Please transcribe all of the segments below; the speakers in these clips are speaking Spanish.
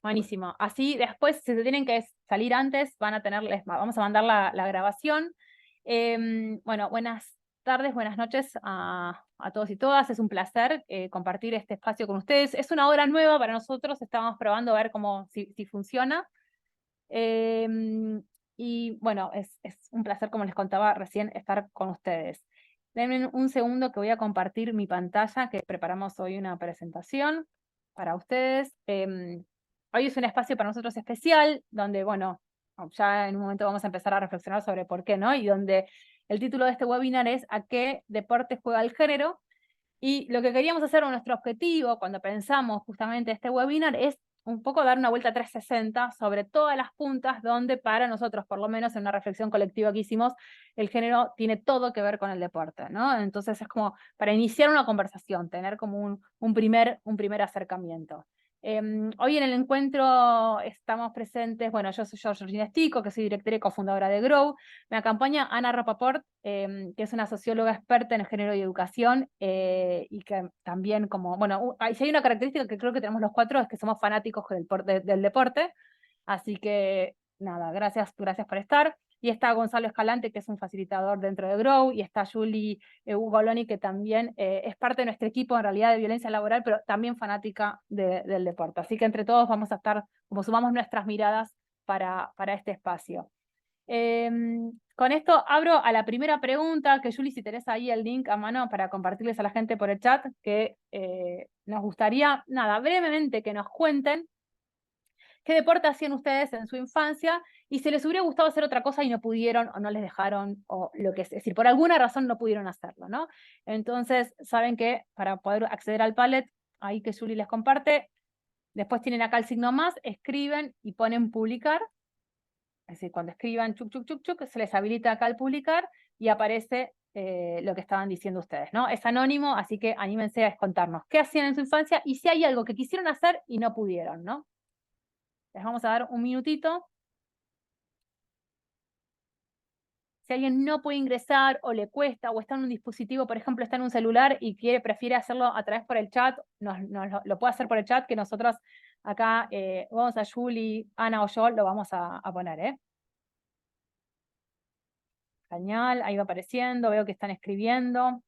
Buenísimo. Así después, si se tienen que salir antes, van a tenerles, vamos a mandar la grabación. Bueno, buenas tardes, buenas noches a todos y todas. Es un placer compartir este espacio con ustedes. Es una hora nueva para nosotros, estamos probando a ver si funciona. Y bueno, es un placer, como les contaba recién, estar con ustedes. Denme un segundo que voy a compartir mi pantalla, que preparamos hoy una presentación para ustedes. Hoy es un espacio para nosotros especial, donde, bueno, ya en un momento vamos a empezar a reflexionar sobre por qué, ¿no? Y donde el título de este webinar es ¿A qué deporte juega el género? Y lo que queríamos hacer, o nuestro objetivo, cuando pensamos justamente este webinar, es un poco dar una vuelta 360 sobre todas las puntas donde para nosotros, por lo menos en una reflexión colectiva que hicimos, el género tiene todo que ver con el deporte, ¿no? Entonces es como para iniciar una conversación, tener como un primer acercamiento. Hoy en el encuentro estamos presentes, bueno, yo soy Georgina Stico, que soy directora y cofundadora de Grow. Me acompaña Ana Rapaport, que es una socióloga experta en género y educación, y que también como, bueno, si hay una característica que creo que tenemos los cuatro, es que somos fanáticos del deporte, así que nada, gracias por estar. Y está Gonzalo Escalante, que es un facilitador dentro de Grow, y está Julie Ugoloni, que también es parte de nuestro equipo en realidad de violencia laboral, pero también fanática del deporte. Así que entre todos vamos a estar, como sumamos nuestras miradas para este espacio. Con esto abro a la primera pregunta, que Julie, si tenés ahí el link a mano para compartirles a la gente por el chat, que nos gustaría, nada, brevemente que nos cuenten qué deporte hacían ustedes en su infancia y si les hubiera gustado hacer otra cosa y no pudieron o no les dejaron, o lo que es decir, por alguna razón no pudieron hacerlo, ¿no? Entonces, saben que para poder acceder al Padlet, ahí que Julie les comparte, después tienen acá el signo más, escriben y ponen publicar. Es decir, cuando escriban chuc, chuc, chuc, chuc, se les habilita acá el publicar y aparece lo que estaban diciendo ustedes, ¿no? Es anónimo, así que anímense a contarnos qué hacían en su infancia y si hay algo que quisieron hacer y no pudieron, ¿no? Les vamos a dar un minutito. Si alguien no puede ingresar o le cuesta o está en un dispositivo, por ejemplo, está en un celular y prefiere hacerlo a través por el chat, lo puede hacer por el chat, que nosotros acá, vamos a Julie, Ana o yo, lo vamos a poner, ¿eh? Genial, ahí va apareciendo, veo que están escribiendo.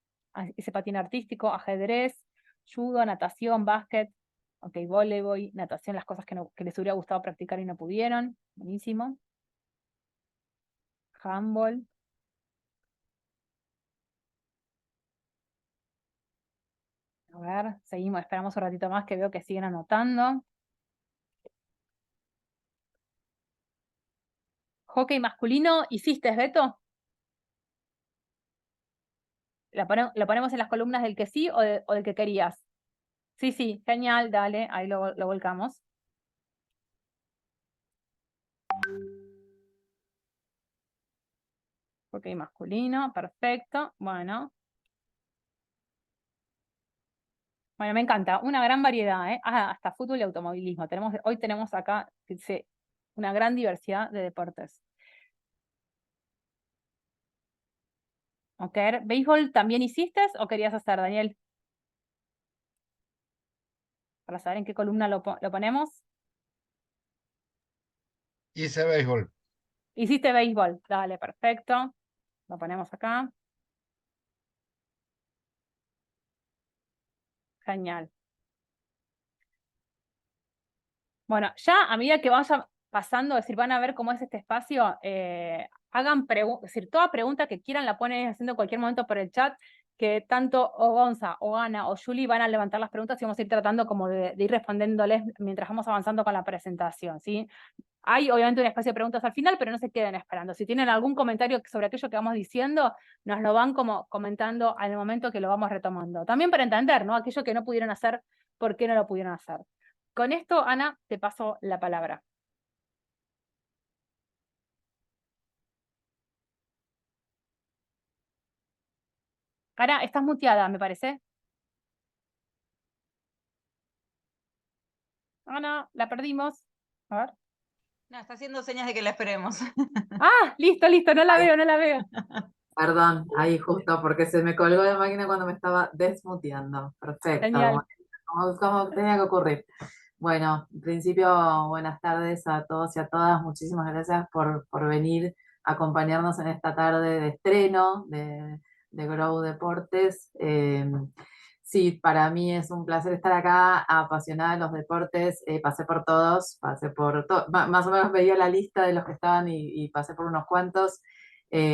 Ese patín artístico, ajedrez, judo, natación, básquet, ok, voleibol, natación, las cosas que les hubiera gustado practicar y no pudieron. Buenísimo. Handball. A ver, seguimos, esperamos un ratito más que veo que siguen anotando. Hockey masculino, ¿hiciste, Beto? ¿Lo ponemos en las columnas del que sí o del que querías? Sí, sí, genial, dale, ahí lo volcamos. Hockey masculino, perfecto, bueno. Bueno, me encanta, una gran variedad, ¿eh? Hasta fútbol y automovilismo. Hoy tenemos acá una gran diversidad de deportes. Ok, ¿béisbol también hiciste o querías hacer, Daniel? Para saber en qué columna lo ponemos. Hice béisbol. Hiciste béisbol, dale, perfecto. Lo ponemos acá. Genial. Bueno, ya a medida que vaya pasando, es decir, van a ver cómo es este espacio, hagan preguntas, es decir, toda pregunta que quieran la ponen haciendo en cualquier momento por el chat, que tanto o Gonza, o Ana, o Julie van a levantar las preguntas y vamos a ir tratando como de ir respondiéndoles mientras vamos avanzando con la presentación, ¿sí? Hay obviamente un espacio de preguntas al final, pero no se queden esperando. Si tienen algún comentario sobre aquello que vamos diciendo, nos lo van como comentando al momento que lo vamos retomando. También para entender, ¿no? Aquello que no pudieron hacer, ¿por qué no lo pudieron hacer? Con esto, Ana, te paso la palabra. Ana, estás muteada, me parece. Ana, la perdimos. A ver. No, está haciendo señas de que la esperemos. Ah, listo, listo, no la veo, no la veo. Perdón, ahí justo porque se me colgó la máquina cuando me estaba desmuteando. Perfecto, Genial. como tenía que ocurrir. Bueno, en principio, buenas tardes a todos y a todas. Muchísimas gracias por venir a acompañarnos en esta tarde de estreno de Grow Deportes. Sí, para mí es un placer estar acá, apasionada de los deportes. Pasé por todos, más o menos veía la lista de los que estaban y pasé por unos cuantos,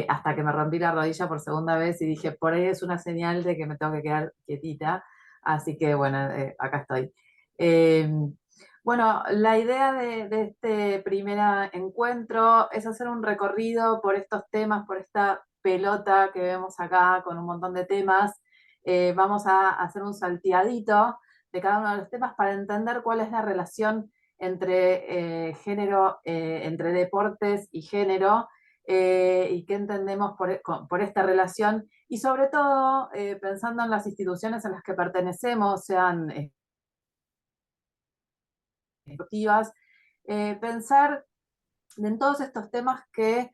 hasta que me rompí la rodilla por segunda vez y dije, por ahí es una señal de que me tengo que quedar quietita. Así que bueno, acá estoy. Eh, bueno, la idea de este primer encuentro es hacer un recorrido por estos temas, por esta pelota que vemos acá con un montón de temas. Vamos a hacer un salteadito de cada uno de los temas para entender cuál es la relación entre género, entre deportes y género, y qué entendemos por esta relación, y sobre todo pensando en las instituciones en las que pertenecemos, sean deportivas, pensar en todos estos temas qué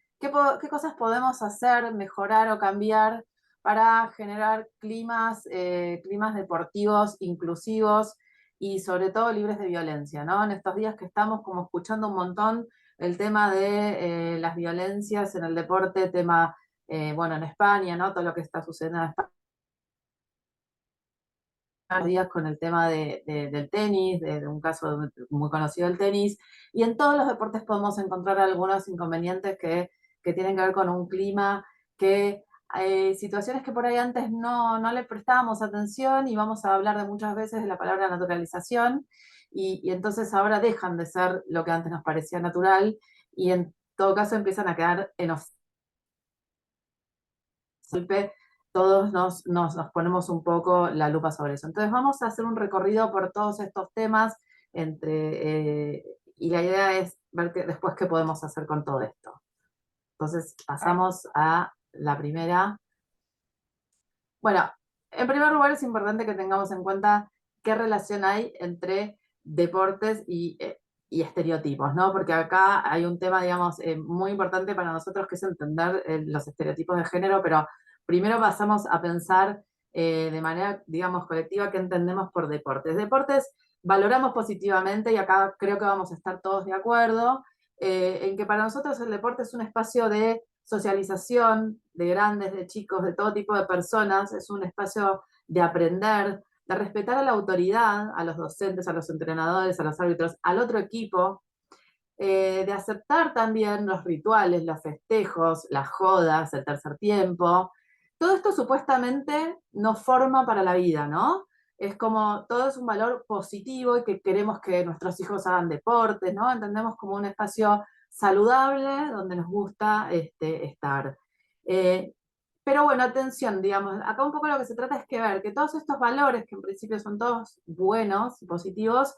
cosas podemos hacer, mejorar o cambiar para generar climas deportivos inclusivos y sobre todo libres de violencia, ¿no? En estos días que estamos como escuchando un montón el tema de las violencias en el deporte, bueno, en España, ¿no? Todo lo que está sucediendo en España días con el tema del tenis, de un caso muy conocido del tenis, y en todos los deportes podemos encontrar algunos inconvenientes que tienen que ver con un clima, situaciones que por ahí antes no le prestábamos atención, y vamos a hablar de muchas veces de la palabra naturalización, y entonces ahora dejan de ser lo que antes nos parecía natural, y en todo caso empiezan a quedar en golpe todos nos ponemos un poco la lupa sobre eso. Entonces vamos a hacer un recorrido por todos estos temas y la idea es ver después qué podemos hacer con todo esto. Entonces pasamos a la primera. Bueno, en primer lugar es importante que tengamos en cuenta qué relación hay entre deportes y estereotipos, ¿no? Porque acá hay un tema, digamos, muy importante para nosotros, que es entender los estereotipos de género, pero primero pasamos a pensar de manera, digamos, colectiva qué entendemos por deportes. Deportes valoramos positivamente, y acá creo que vamos a estar todos de acuerdo, en que para nosotros el deporte es un espacio de socialización de grandes, de chicos, de todo tipo de personas, es un espacio de aprender, de respetar a la autoridad, a los docentes, a los entrenadores, a los árbitros, al otro equipo, de aceptar también los rituales, los festejos, las jodas, el tercer tiempo. Todo esto supuestamente nos forma para la vida, ¿no? Es como, todo es un valor positivo y que queremos que nuestros hijos hagan deportes, ¿no? Entendemos como un espacio saludable donde nos gusta estar. Eh, pero bueno, atención, digamos, acá un poco lo que se trata es que ver que todos estos valores, que en principio son todos buenos y positivos,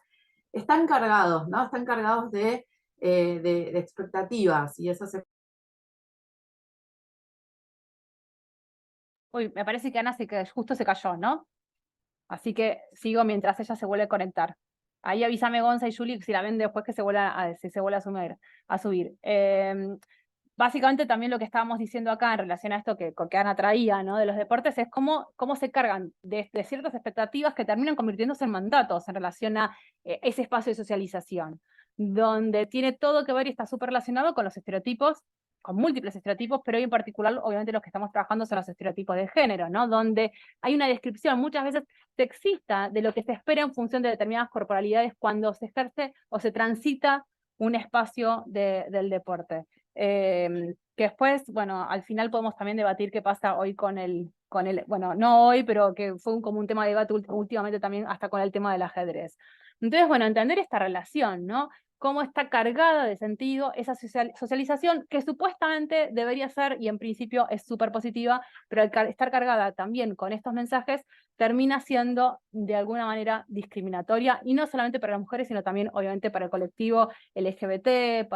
están cargados, ¿no? Están cargados de expectativas, y esas. Uy, me parece que Ana justo se cayó, ¿no? Así que sigo mientras ella se vuelve a conectar. Ahí avísame Gonza y Juli si la ven después que si se vuelve a subir. Básicamente también lo que estábamos diciendo acá en relación a esto que Ana traía, ¿no? De los deportes, es cómo se cargan de ciertas expectativas que terminan convirtiéndose en mandatos en relación a ese espacio de socialización, donde tiene todo que ver y está súper relacionado con los estereotipos, con múltiples estereotipos, pero hoy en particular, obviamente, los que estamos trabajando son los estereotipos de género, ¿no? Donde hay una descripción muchas veces sexista de lo que se espera en función de determinadas corporalidades cuando se ejerce o se transita un espacio del deporte. Que después, bueno, al final podemos también debatir qué pasa hoy bueno, no hoy, pero que fue como un tema de debate últimamente también hasta con el tema del ajedrez. Entonces, bueno, entender esta relación, ¿no? Cómo está cargada de sentido esa socialización que supuestamente debería ser, y en principio es súper positiva, pero al estar cargada también con estos mensajes, termina siendo de alguna manera discriminatoria, y no solamente para las mujeres, sino también obviamente para el colectivo LGBT,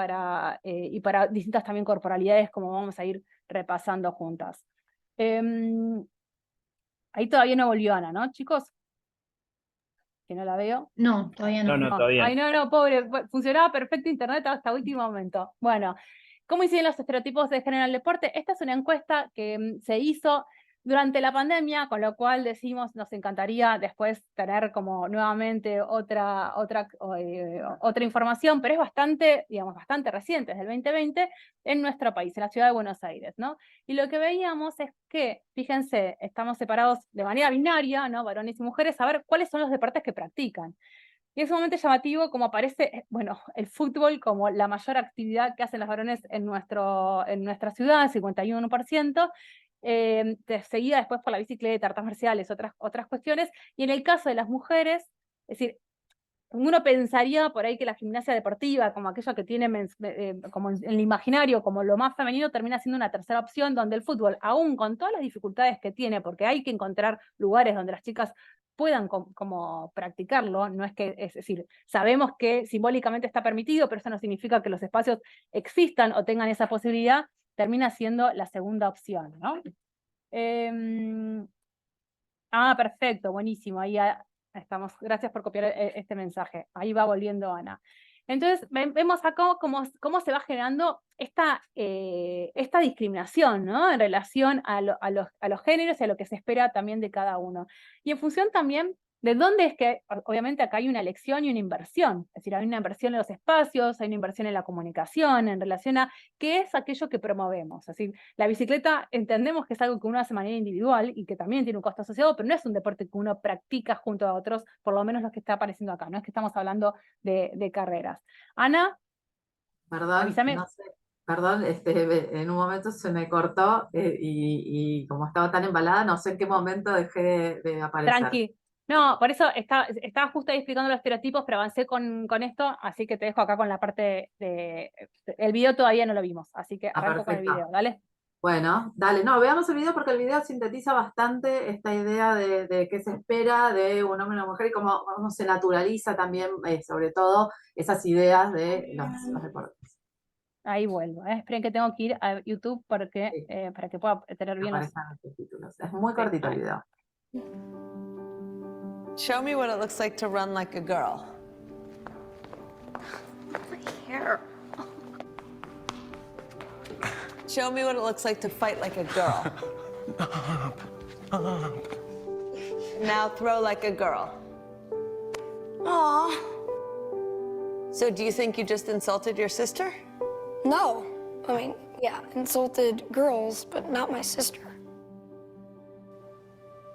y para distintas también corporalidades, como vamos a ir repasando juntas. Ahí todavía no volvió Ana, ¿no, chicos? Que no la veo. No, todavía no. No, todavía. Ay, no, pobre, funcionaba perfecto internet hasta último momento. Bueno, ¿cómo inciden los estereotipos de género en el deporte? Esta es una encuesta que se hizo durante la pandemia, con lo cual decimos, nos encantaría después tener como nuevamente otra información, pero es bastante, digamos, bastante reciente, desde el 2020, en nuestro país, en la ciudad de Buenos Aires, ¿no? Y lo que veíamos es que, fíjense, estamos separados de manera binaria, ¿no? Varones y mujeres, a ver cuáles son los deportes que practican. Y es sumamente llamativo como aparece, bueno, el fútbol como la mayor actividad que hacen los varones en nuestra ciudad, 51%, seguida después por la bicicleta, artes marciales, otras cuestiones, y en el caso de las mujeres, es decir, uno pensaría por ahí que la gimnasia deportiva, como aquello que tiene como en el imaginario, como lo más femenino, termina siendo una tercera opción, donde el fútbol, aún con todas las dificultades que tiene, porque hay que encontrar lugares donde las chicas puedan como practicarlo, no es que, es decir, sabemos que simbólicamente está permitido, pero eso no significa que los espacios existan o tengan esa posibilidad, termina siendo la segunda opción, ¿no? Perfecto, buenísimo, ahí estamos, gracias por copiar este mensaje, ahí va volviendo Ana. Entonces, vemos acá cómo se va generando esta discriminación, ¿no? En relación a los géneros y a lo que se espera también de cada uno. Y en función también de dónde es que, obviamente acá hay una elección y una inversión, es decir, hay una inversión en los espacios, hay una inversión en la comunicación, en relación a qué es aquello que promovemos. Es decir, la bicicleta entendemos que es algo que uno hace de manera individual y que también tiene un costo asociado, pero no es un deporte que uno practica junto a otros, por lo menos lo que está apareciendo acá, no es que estamos hablando de carreras. Ana, Perdón, avísame. no sé, perdón, en un momento se me cortó y como estaba tan embalada, no sé en qué momento dejé de aparecer. Tranqui. No, por eso estaba justo ahí explicando los estereotipos, pero avancé con esto, así que te dejo acá con la parte de... El video todavía no lo vimos, así que arranco con el Perfecto. video, ¿dale? Bueno, dale, no, veamos el video porque el video sintetiza bastante esta idea de qué se espera de un hombre y una mujer y cómo se naturaliza también, sobre todo, esas ideas de los deportes. Ahí vuelvo. Esperen que tengo que ir a YouTube porque, Sí, para que pueda tener bien los... aparecen los subtítulos. Es muy Sí, cortito el ahí. video. Show me what it looks like to run like a girl. Here. Show me what it looks like to fight like a girl. Now throw like a girl. Aw. So do you think you just insulted your sister? No. I mean, yeah, insulted girls, but not my sister.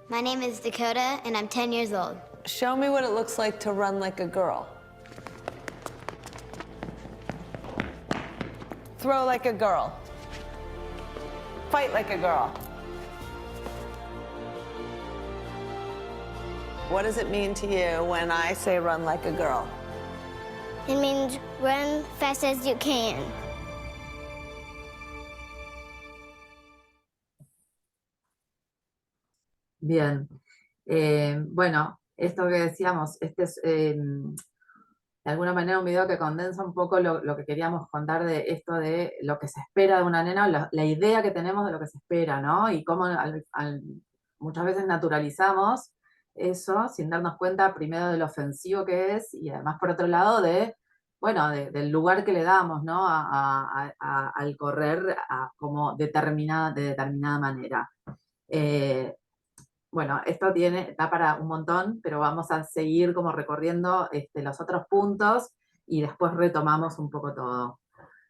My name is Dakota, and I'm 10 years old. Show me what it looks like to run like a girl. Throw like a girl. Fight like a girl. What does it mean to you when I say run like a girl? It means run fast as you can. Bien. Bueno, esto que decíamos, este es de alguna manera un video que condensa un poco lo que queríamos contar de esto de lo que se espera de una nena, la idea que tenemos de lo que se espera, ¿no? Y cómo muchas veces naturalizamos eso sin darnos cuenta primero de lo ofensivo que es y además por otro lado del lugar que le damos, ¿no? Al correr como de determinada manera. Bueno, esto da para un montón, pero vamos a seguir como recorriendo los otros puntos y después retomamos un poco todo.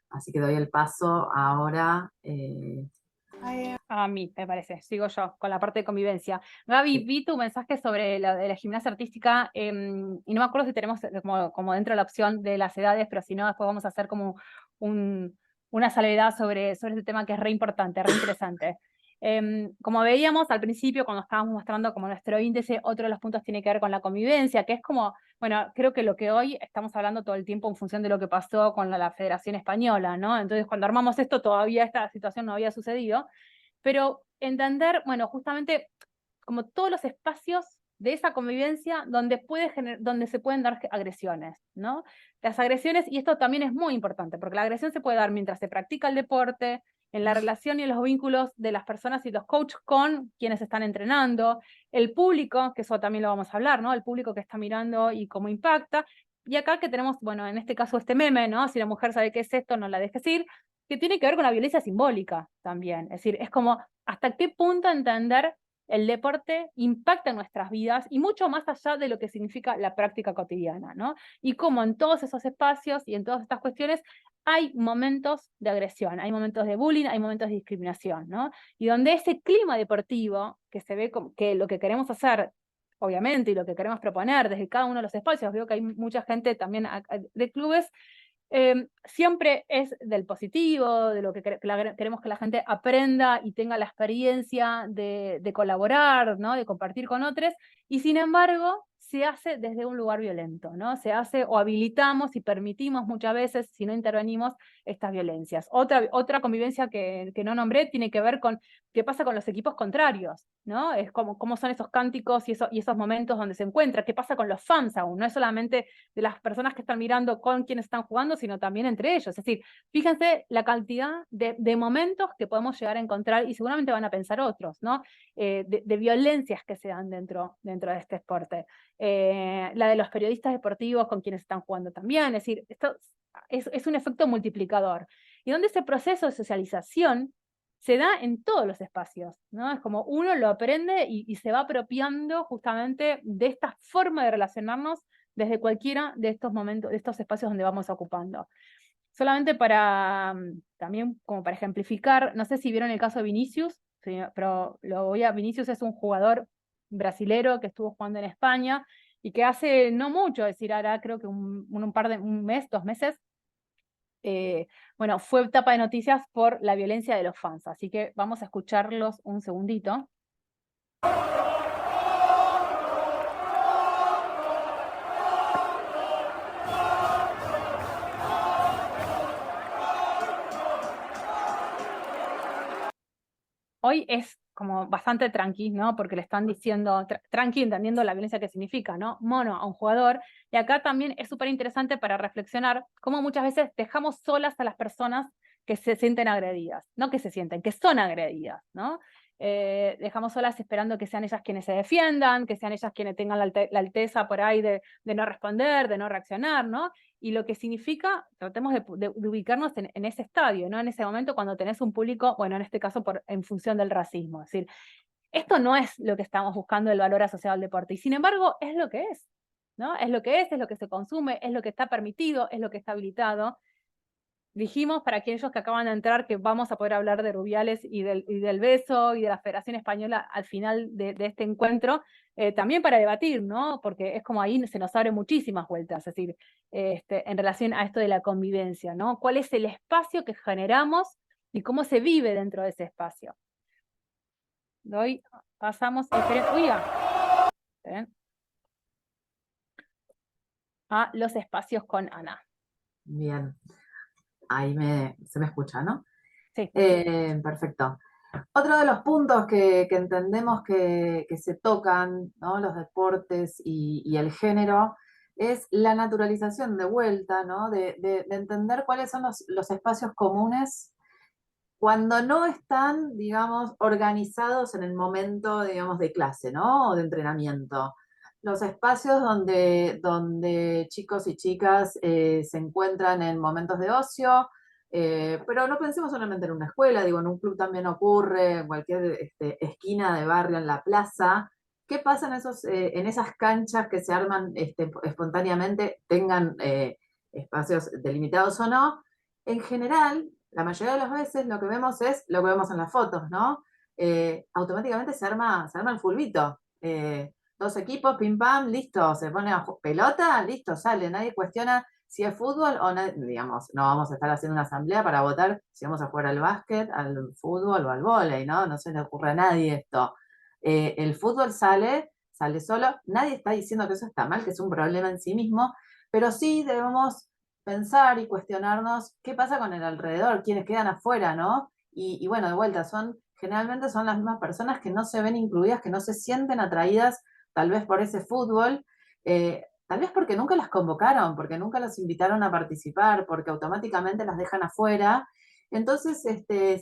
Así que doy el paso ahora. A mí, me parece, sigo yo, con la parte de convivencia. Gaby, Sí. vi tu mensaje sobre la de la gimnasia artística, y no me acuerdo si tenemos como dentro de la opción de las edades, pero si no, después vamos a hacer como una salvedad sobre este tema que es re importante, re interesante. Como veíamos al principio, cuando estábamos mostrando como nuestro índice, otro de los puntos tiene que ver con la convivencia, que es como, bueno, creo que lo que hoy estamos hablando todo el tiempo en función de lo que pasó con la Federación Española, ¿no? Entonces, cuando armamos esto, todavía esta situación no había sucedido, pero entender, bueno, justamente como todos los espacios de esa convivencia donde se pueden dar agresiones, ¿no? Las agresiones, y esto también es muy importante, porque la agresión se puede dar mientras se practica el deporte, en la relación y en los vínculos de las personas y los coaches con quienes están entrenando, el público, que eso también lo vamos a hablar, ¿no? El público que está mirando y cómo impacta. Y acá que tenemos, bueno, en este caso este meme, ¿no? Si la mujer sabe qué es esto, no la dejes ir, que tiene que ver con la violencia simbólica también. Es decir, es como hasta qué punto entender el deporte impacta en nuestras vidas y mucho más allá de lo que significa la práctica cotidiana, ¿no? Y cómo en todos esos espacios y en todas estas cuestiones hay momentos de agresión, hay momentos de bullying, hay momentos de discriminación, ¿no? Y donde ese clima deportivo, que se ve como que lo que queremos hacer, obviamente, y lo que queremos proponer desde cada uno de los espacios, veo que hay mucha gente también de clubes, siempre es del positivo, de lo que queremos que la gente aprenda y tenga la experiencia de colaborar, ¿no? De compartir con otros, y sin embargo se hace desde un lugar violento, ¿no? Se hace o habilitamos y permitimos muchas veces, si no intervenimos, estas violencias. Otra convivencia que no nombré tiene que ver con qué pasa con los equipos contrarios, ¿no? Es cómo son esos cánticos y esos momentos donde se encuentra, qué pasa con los fans aún, no es solamente de las personas que están mirando con quienes están jugando, sino también entre ellos. Es decir, fíjense la cantidad de momentos que podemos llegar a encontrar, y seguramente van a pensar otros, ¿no? De violencias que se dan dentro de este deporte. La de los periodistas deportivos con quienes están jugando también, es decir, esto es un efecto multiplicador. Y donde ese proceso de socialización se da en todos los espacios, ¿no? Es como uno lo aprende y se va apropiando justamente de esta forma de relacionarnos desde cualquiera de estos momentos, de estos espacios donde vamos ocupando. Solamente para, también como para ejemplificar, no sé si vieron el caso de Vinicius, sí, pero Vinicius es un jugador brasilero que estuvo jugando en España y que hace no mucho, es decir, ahora creo que un mes, 2 meses, bueno, fue tapa de noticias por la violencia de los fans, así que vamos a escucharlos un segundito. Hoy es como bastante tranqui, ¿no? Porque le están diciendo, tranqui entendiendo la violencia que significa, ¿no? Mono a un jugador. Y acá también es súper interesante para reflexionar cómo muchas veces dejamos solas a las personas que se sienten agredidas, no que se sienten, que son agredidas, ¿no? Dejamos solas esperando que sean ellas quienes se defiendan, que sean ellas quienes tengan la alteza por ahí de no responder, de no reaccionar, ¿no? Y lo que significa, tratemos de ubicarnos en ese estadio, ¿no? En ese momento cuando tenés un público, bueno, en este caso en función del racismo. Es decir, esto no es lo que estamos buscando, el valor asociado al deporte, y sin embargo es lo que es, ¿no? Es lo que se consume, es lo que está permitido, es lo que está habilitado. Dijimos para aquellos que acaban de entrar que vamos a poder hablar de Rubiales y del beso y de la Federación Española al final de este encuentro, también para debatir, ¿no? Porque es como ahí se nos abren muchísimas vueltas, es decir, en relación a esto de la convivencia, ¿no? ¿Cuál es el espacio que generamos y cómo se vive dentro de ese espacio? Pasamos, a los espacios con Ana. Bien. Ahí se me escucha, ¿no? Sí. Perfecto. Otro de los puntos que entendemos que se tocan, ¿no? Los deportes y el género, es la naturalización de vuelta, ¿no? De entender cuáles son los espacios comunes cuando no están, digamos, organizados en el momento, digamos, de clase, ¿no? O de entrenamiento. Los espacios donde chicos y chicas se encuentran en momentos de ocio, pero no pensemos solamente en una escuela, digo, en un club también ocurre, en cualquier esquina de barrio, en la plaza. ¿Qué pasa en esas canchas que se arman espontáneamente, tengan espacios delimitados o no? En general, la mayoría de las veces lo que vemos es lo que vemos en las fotos, ¿no? Automáticamente se arma el fulbito. 2 equipos, pim pam, listo, se pone a pelota, listo, sale. Nadie cuestiona si es fútbol o no, digamos, no vamos a estar haciendo una asamblea para votar si vamos a jugar al básquet, al fútbol o al vóley, ¿no? No se le ocurre a nadie esto. El fútbol sale solo, nadie está diciendo que eso está mal, que es un problema en sí mismo, pero sí debemos pensar y cuestionarnos qué pasa con el alrededor, quiénes quedan afuera, ¿no? Y bueno, de vuelta, generalmente son las mismas personas que no se ven incluidas, que no se sienten atraídas tal vez por ese fútbol, tal vez porque nunca las convocaron, porque nunca las invitaron a participar, porque automáticamente las dejan afuera. Entonces,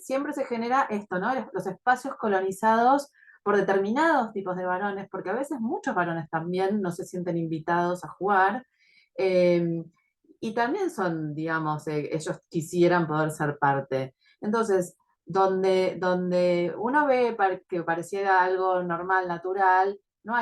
siempre se genera esto, ¿no? Los espacios colonizados por determinados tipos de varones, porque a veces muchos varones también no se sienten invitados a jugar. Y también son, digamos, ellos quisieran poder ser parte. Entonces, donde uno ve que pareciera algo normal, natural, no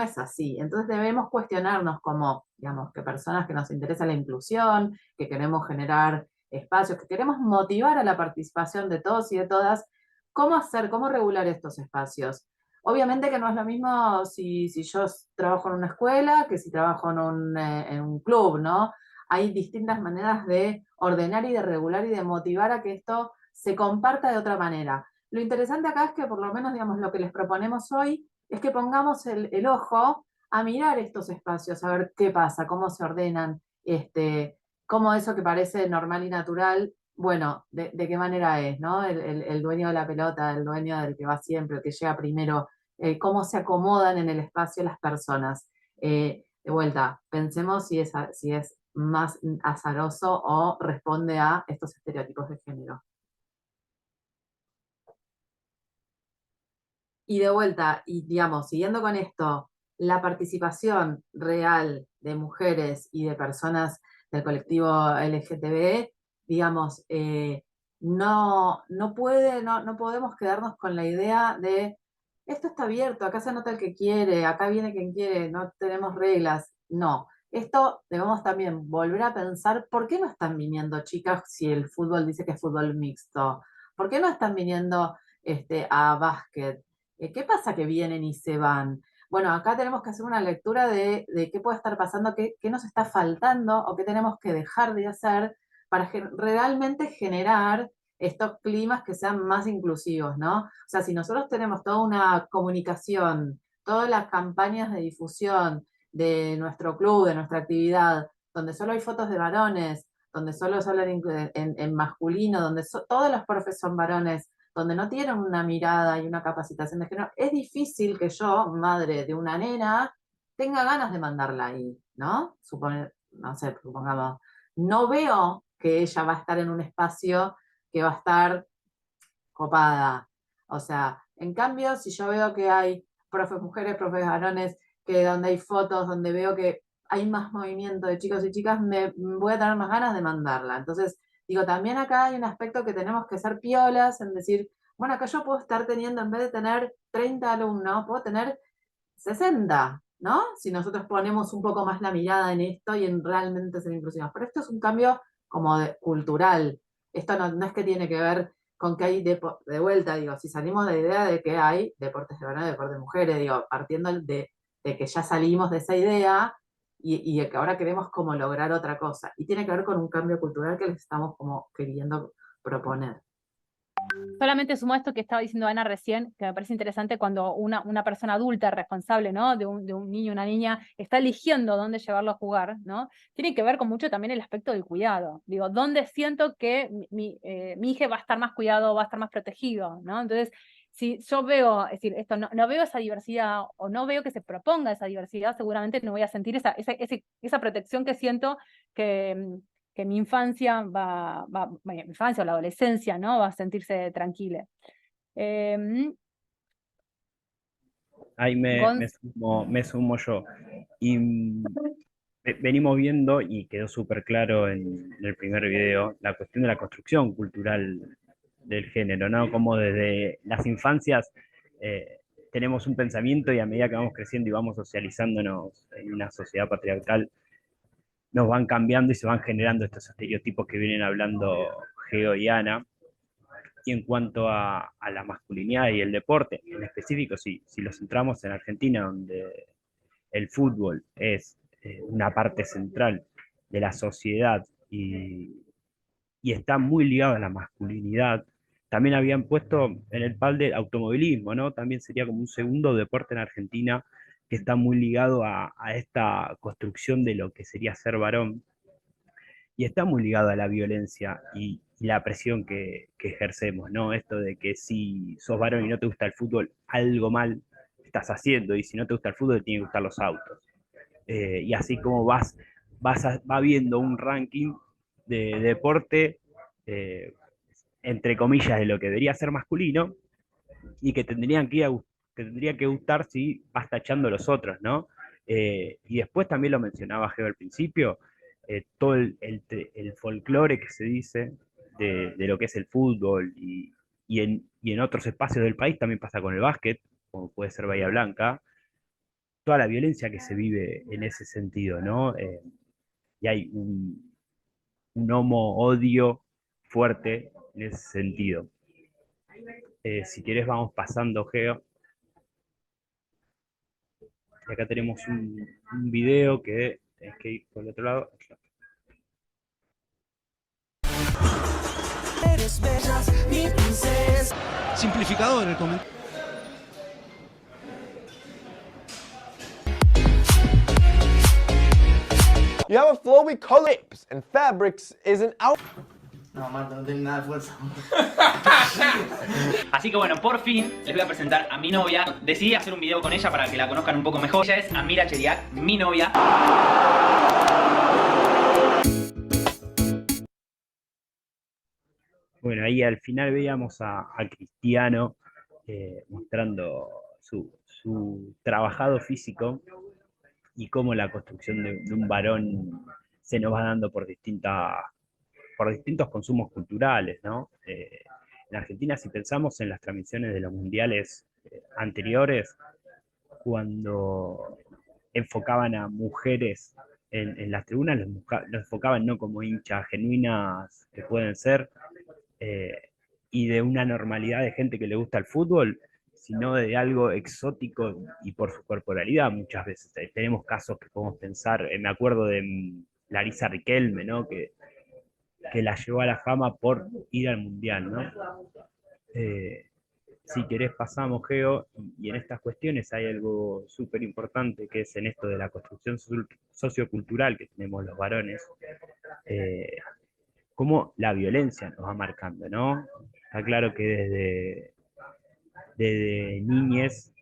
es así. Entonces debemos cuestionarnos como, digamos, que personas que nos interesa la inclusión, que queremos generar espacios, que queremos motivar a la participación de todos y de todas, cómo hacer, cómo regular estos espacios. Obviamente que no es lo mismo si yo trabajo en una escuela que si trabajo en un club, ¿no? Hay distintas maneras de ordenar y de regular y de motivar a que esto se comparta de otra manera. Lo interesante acá es que por lo menos, digamos, lo que les proponemos hoy es que pongamos el ojo a mirar estos espacios, a ver qué pasa, cómo se ordenan, cómo eso que parece normal y natural, bueno, de qué manera es, ¿no? El dueño de la pelota, el dueño del que va siempre, el que llega primero, cómo se acomodan en el espacio las personas. De vuelta, pensemos si es más azaroso o responde a estos estereotipos de género. Y de vuelta, y digamos, siguiendo con esto, la participación real de mujeres y de personas del colectivo LGTB, digamos, no podemos quedarnos con la idea de esto está abierto, acá se anota el que quiere, acá viene quien quiere, no tenemos reglas. No, esto debemos también volver a pensar por qué no están viniendo chicas si el fútbol dice que es fútbol mixto, por qué no están viniendo a básquet. ¿Qué pasa que vienen y se van? Bueno, acá tenemos que hacer una lectura de qué puede estar pasando, qué nos está faltando o qué tenemos que dejar de hacer para realmente generar estos climas que sean más inclusivos, ¿no? O sea, si nosotros tenemos toda una comunicación, todas las campañas de difusión de nuestro club, de nuestra actividad, donde solo hay fotos de varones, donde solo se habla en masculino, donde todos los profes son varones, donde no tienen una mirada y una capacitación de género, es difícil que yo, madre de una nena, tenga ganas de mandarla ahí, ¿no? No sé, supongamos, no veo que ella va a estar en un espacio que va a estar copada. O sea, en cambio, si yo veo que hay profes mujeres, profes varones, que donde hay fotos, donde veo que hay más movimiento de chicos y chicas, me voy a tener más ganas de mandarla. Entonces, digo, también acá hay un aspecto que tenemos que ser piolas en decir, bueno, acá yo puedo estar teniendo, en vez de tener 30 alumnos, puedo tener 60, ¿no? Si nosotros ponemos un poco más la mirada en esto y en realmente ser inclusivos. Pero esto es un cambio como cultural. Esto no es que tiene que ver con que hay de vuelta, digo, si salimos de la idea de que hay deportes de varones y deportes de mujeres, digo, partiendo de que ya salimos de esa idea y de que ahora queremos como lograr otra cosa. Y tiene que ver con un cambio cultural que les estamos como queriendo proponer. Solamente sumo esto que estaba diciendo Ana recién, que me parece interesante cuando una persona adulta responsable, ¿no? de un niño o una niña está eligiendo dónde llevarlo a jugar, ¿no? Tiene que ver con mucho también el aspecto del cuidado. Digo, ¿dónde siento que mi hija va a estar más cuidado, va a estar más protegido, ¿no? Entonces, si yo veo, es decir, esto no veo esa diversidad o no veo que se proponga esa diversidad, seguramente no voy a sentir esa protección que siento que mi infancia mi infancia o la adolescencia, ¿no? Va a sentirse tranquila. Ahí me sumo yo. Y venimos viendo, y quedó súper claro en el primer video, la cuestión de la construcción cultural del género, ¿no? Como desde las infancias tenemos un pensamiento y a medida que vamos creciendo y vamos socializándonos en una sociedad patriarcal, nos van cambiando y se van generando estos estereotipos que vienen hablando Geo y Ana. Y en cuanto a la masculinidad y el deporte, en específico, si lo centramos en Argentina, donde el fútbol es una parte central de la sociedad y está muy ligado a la masculinidad, también habían puesto en el pal del automovilismo, ¿no? También sería como un segundo deporte en Argentina que está muy ligado a esta construcción de lo que sería ser varón y está muy ligado a la violencia y la presión que ejercemos, ¿no? Esto de que si sos varón y no te gusta el fútbol, algo mal estás haciendo, y si no te gusta el fútbol, te tienen que gustar los autos. Y así como va viendo un ranking de deporte, eh, entre comillas, de lo que debería ser masculino, y que tendría que gustar si vas tachando los otros, ¿no? Y después también lo mencionaba Geo al principio, todo el folclore que se dice de lo que es el fútbol y en otros espacios del país también pasa con el básquet, como puede ser Bahía Blanca, toda la violencia que se vive en ese sentido, ¿no? Y hay un homo-odio fuerte en ese sentido. Si querés vamos pasando, Geo. Y acá tenemos un video que tenés que ir por el otro lado. Simplificador el comentario. You have a flowy color lips and fabrics is an out. No, Marta, no tiene nada de fuerza. Así que bueno, por fin les voy a presentar a mi novia. Decidí hacer un video con ella para que la conozcan un poco mejor. Ella es Amira Cheriak, mi novia. Bueno, ahí al final veíamos a Cristiano mostrando su trabajado físico y cómo la construcción de un varón se nos va dando por distintos consumos culturales, ¿no? En Argentina, si pensamos en las transmisiones de los mundiales anteriores, cuando enfocaban a mujeres en las tribunas, los enfocaban no como hinchas genuinas que pueden ser, y de una normalidad de gente que le gusta el fútbol, sino de algo exótico y por su corporalidad muchas veces. Tenemos casos que podemos pensar, me acuerdo de Larisa Riquelme, ¿no? que la llevó a la fama por ir al Mundial, ¿no? Si querés pasamos, Geo, y en estas cuestiones hay algo súper importante que es en esto de la construcción sociocultural que tenemos los varones, cómo la violencia nos va marcando, ¿no? Está claro que desde niñez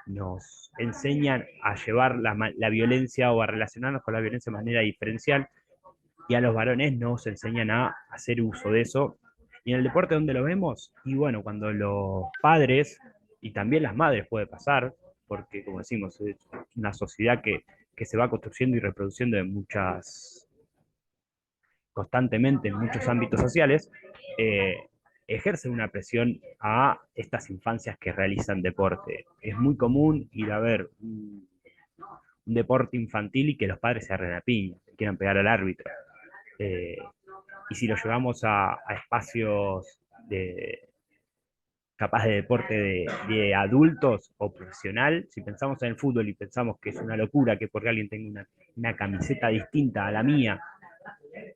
nos enseñan a llevar la violencia o a relacionarnos con la violencia de manera diferencial, y a los varones nos enseñan a hacer uso de eso. Y en el deporte, ¿dónde lo vemos? Y bueno, cuando los padres, y también las madres puede pasar, porque como decimos, es una sociedad que se va construyendo y reproduciendo constantemente en muchos ámbitos sociales, ejercen una presión a estas infancias que realizan deporte. Es muy común ir a ver un deporte infantil y que los padres se agarren a piña, que quieran pegar al árbitro. Y si lo llevamos a espacios capaz de deporte de adultos o profesional, si pensamos en el fútbol y pensamos que es una locura que porque alguien tenga una camiseta distinta a la mía,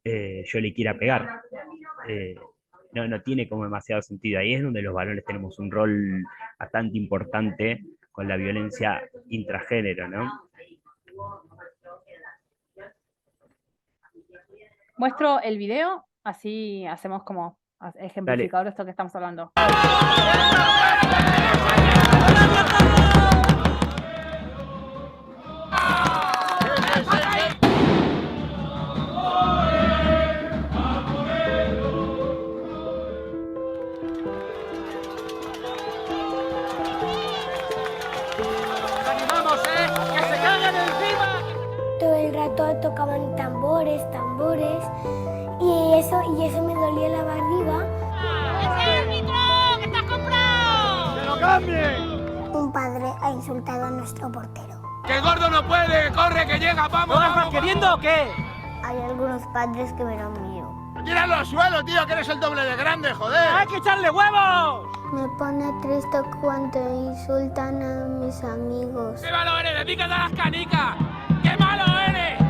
yo le quiera pegar, no tiene como demasiado sentido. Ahí es donde los varones tenemos un rol bastante importante con la violencia intragénero, ¿no? Muestro el video, así hacemos como ejemplificador esto que estamos hablando. Todo el rato tocaban tambores, y eso me dolía la barriga. ¡Ese es el micro que estás comprado! ¡Que lo cambien! Un padre ha insultado a nuestro portero. ¡Que el gordo no puede! ¡Corre, que llega! ¡Vamos! ¿No vas queriendo o qué? Hay algunos padres que me dan miedo. ¡Tíralo al suelo, tío! ¡Que eres el doble de grande, joder! ¡Hay que echarle huevos! Me pone triste cuando insultan a mis amigos. ¡Qué malo eres! ¡Dedícate a las canicas! ¡Qué malo eres!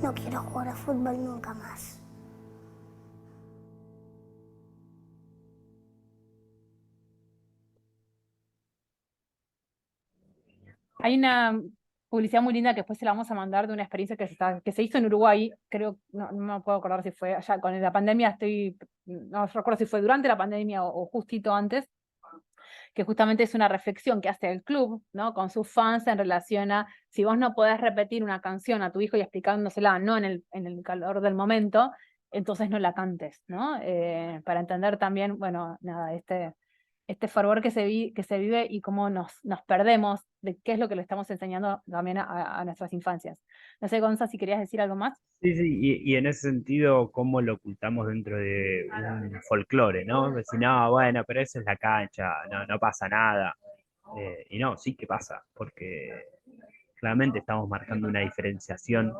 No quiero jugar a fútbol nunca más. Hay una publicidad muy linda que después se la vamos a mandar de una experiencia que se hizo en Uruguay, creo, no me puedo acordar si fue allá con la pandemia, no recuerdo si fue durante la pandemia o justito antes, que justamente es una reflexión que hace el club, ¿no? Con sus fans en relación a si vos no podés repetir una canción a tu hijo y explicándosela, no en el calor del momento, entonces no la cantes, ¿no? Para entender también, bueno, nada, este fervor que se vive y cómo nos perdemos de qué es lo que le estamos enseñando también a nuestras infancias. No sé, Gonza, si querías decir algo más. Sí, sí, y en ese sentido, ¿cómo lo ocultamos dentro de un folclore, ¿no? Decir, no, bueno, pero esa es la cancha, no, no pasa nada. Y no, sí que pasa, porque claramente estamos marcando una diferenciación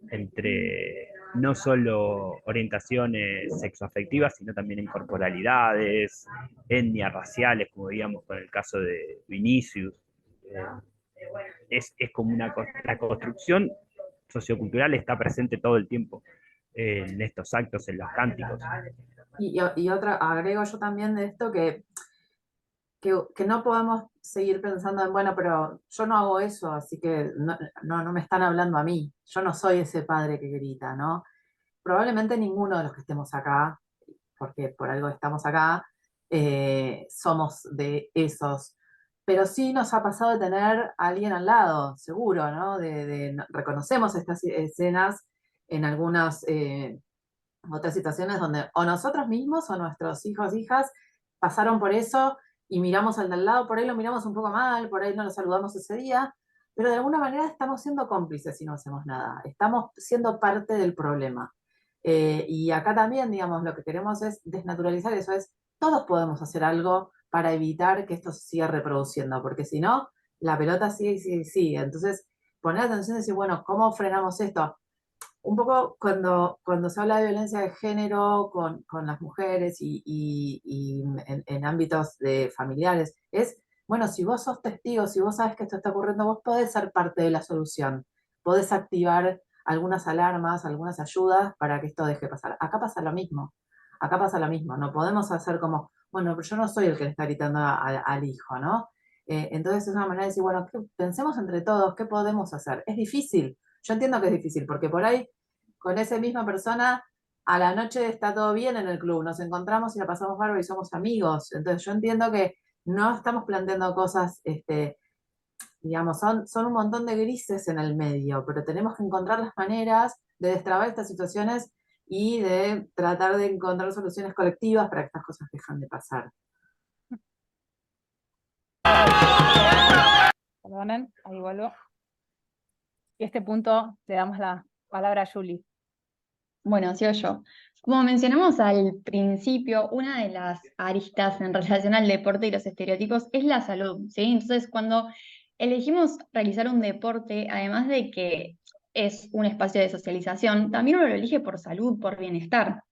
entre no solo orientaciones sexoafectivas, sino también en corporalidades, etnias, raciales, como digamos con el caso de Vinicius. Es como la construcción sociocultural está presente todo el tiempo en estos actos, en los cánticos. Y otra, agrego yo también de esto que no podemos seguir pensando en, bueno, pero yo no hago eso, así que no me están hablando a mí. Yo no soy ese padre que grita, ¿no? Probablemente ninguno de los que estemos acá, porque por algo estamos acá, somos de esos. Pero sí nos ha pasado de tener a alguien al lado, seguro, ¿no? Reconocemos estas escenas en algunas otras situaciones donde o nosotros mismos o nuestros hijos, hijas, pasaron por eso y miramos al de al lado, por ahí lo miramos un poco mal, por ahí no lo saludamos ese día, pero de alguna manera estamos siendo cómplices si no hacemos nada, estamos siendo parte del problema. Y acá también, digamos, lo que queremos es desnaturalizar eso, es todos podemos hacer algo para evitar que esto se siga reproduciendo, porque si no, la pelota sigue y sigue y sigue. Entonces, poner atención y decir, bueno, ¿cómo frenamos esto? Un poco cuando se habla de violencia de género con las mujeres y en ámbitos de familiares, es, bueno, si vos sos testigo, si vos sabes que esto está ocurriendo, vos podés ser parte de la solución, podés activar algunas alarmas, algunas ayudas para que esto deje pasar. Acá pasa lo mismo, no podemos hacer como, bueno, pero yo no soy el que le está gritando al hijo, ¿no? Entonces es una manera de decir, bueno, pensemos entre todos, ¿qué podemos hacer? Es difícil, yo entiendo que es difícil, porque por ahí con esa misma persona a la noche está todo bien en el club, nos encontramos y la pasamos bárbaro y somos amigos. Entonces yo entiendo que no estamos planteando cosas, digamos, son un montón de grises en el medio, pero tenemos que encontrar las maneras de destrabar estas situaciones y de tratar de encontrar soluciones colectivas para que estas cosas dejen de pasar. Perdonen, ahí vuelvo. Y a este punto le damos la palabra a Julie. Bueno, sigo yo. Como mencionamos al principio, una de las aristas en relación al deporte y los estereotipos es la salud, ¿sí? Entonces, cuando elegimos realizar un deporte, además de que es un espacio de socialización, también uno lo elige por salud, por bienestar.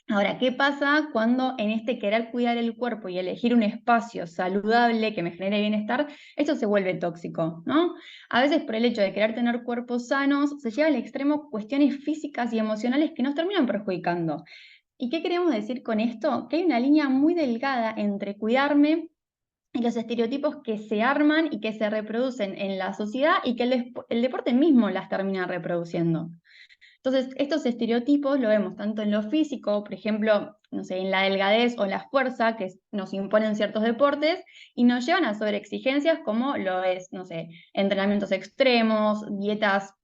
Ahora, ¿qué pasa cuando en este querer cuidar el cuerpo y elegir un espacio saludable que me genere bienestar, esto se vuelve tóxico, ¿no? A veces por el hecho de querer tener cuerpos sanos, se lleva al extremo cuestiones físicas y emocionales que nos terminan perjudicando. ¿Y qué queremos decir con esto? Que hay una línea muy delgada entre cuidarme y los estereotipos que se arman y que se reproducen en la sociedad y que el deporte mismo las termina reproduciendo. Entonces, estos estereotipos lo vemos tanto en lo físico, por ejemplo, no sé, en la delgadez o la fuerza que nos imponen ciertos deportes y nos llevan a sobreexigencias como lo es, no sé, entrenamientos extremos, dietas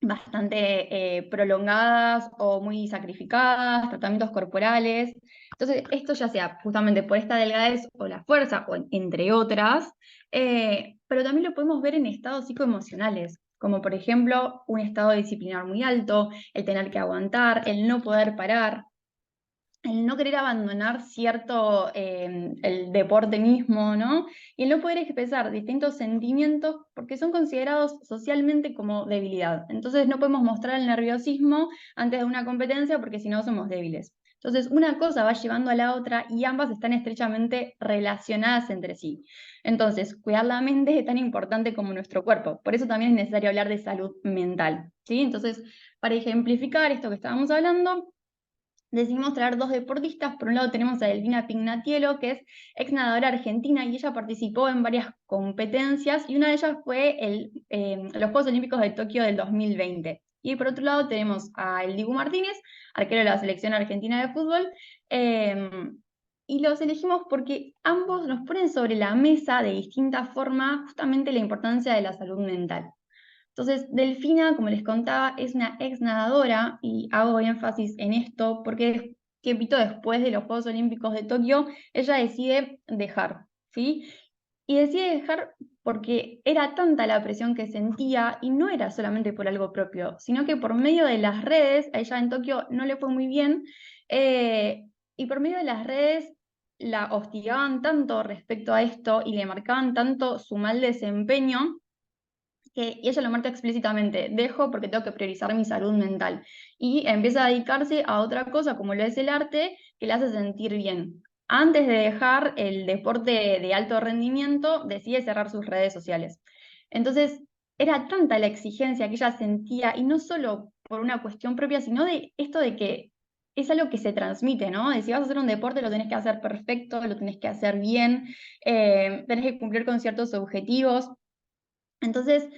bastante prolongadas o muy sacrificadas, tratamientos corporales. Entonces, esto ya sea justamente por esta delgadez o la fuerza, o entre otras, pero también lo podemos ver en estados psicoemocionales, como por ejemplo un estado disciplinar muy alto, el tener que aguantar, el no poder parar, el no querer abandonar el deporte mismo, ¿no? Y el no poder expresar distintos sentimientos porque son considerados socialmente como debilidad. Entonces no podemos mostrar el nerviosismo antes de una competencia porque si no somos débiles. Entonces una cosa va llevando a la otra y ambas están estrechamente relacionadas entre sí. Entonces cuidar la mente es tan importante como nuestro cuerpo. Por eso también es necesario hablar de salud mental, ¿sí? Entonces, para ejemplificar esto que estábamos hablando, decidimos traer dos deportistas. Por un lado tenemos a Delfina Pignatielo, que es ex nadadora argentina y ella participó en varias competencias y una de ellas fue los Juegos Olímpicos de Tokio del 2020. Y por otro lado tenemos a el Dibu Martínez, arquero de la selección argentina de fútbol, y los elegimos porque ambos nos ponen sobre la mesa de distinta forma justamente la importancia de la salud mental. Entonces, Delfina, como les contaba, es una ex nadadora y hago énfasis en esto porque tiempito después de los Juegos Olímpicos de Tokio, ella decide dejar, ¿sí? Y decide dejar porque era tanta la presión que sentía, y no era solamente por algo propio, sino que por medio de las redes, a ella en Tokio no le fue muy bien, y por medio de las redes la hostigaban tanto respecto a esto y le marcaban tanto su mal desempeño, y ella lo marca explícitamente: dejo porque tengo que priorizar mi salud mental. Y empieza a dedicarse a otra cosa, como lo es el arte, que le hace sentir bien. Antes de dejar el deporte de alto rendimiento, decide cerrar sus redes sociales. Entonces, era tanta la exigencia que ella sentía, y no solo por una cuestión propia, sino de esto de que es algo que se transmite, ¿no? De si vas a hacer un deporte, lo tenés que hacer perfecto, lo tenés que hacer bien, tenés que cumplir con ciertos objetivos. Entonces,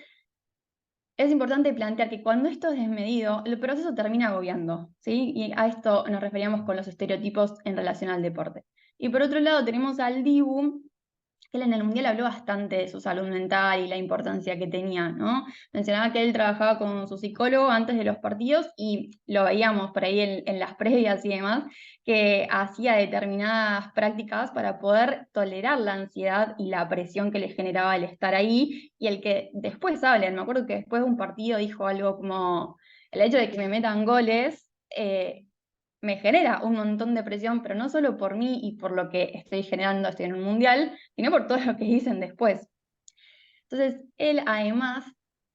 es importante plantear que cuando esto es desmedido, el proceso termina agobiando, ¿sí? Y a esto nos referíamos con los estereotipos en relación al deporte. Y por otro lado tenemos al Dibu, que él en el Mundial habló bastante de su salud mental y la importancia que tenía, ¿no? Mencionaba que él trabajaba con su psicólogo antes de los partidos, y lo veíamos por ahí en las previas y demás, que hacía determinadas prácticas para poder tolerar la ansiedad y la presión que le generaba el estar ahí, y el que después hablen. Me acuerdo que después de un partido dijo algo como: el hecho de que me metan goles me genera un montón de presión, pero no solo por mí y por lo que estoy generando, estoy en un mundial, sino por todo lo que dicen después. Entonces, él, además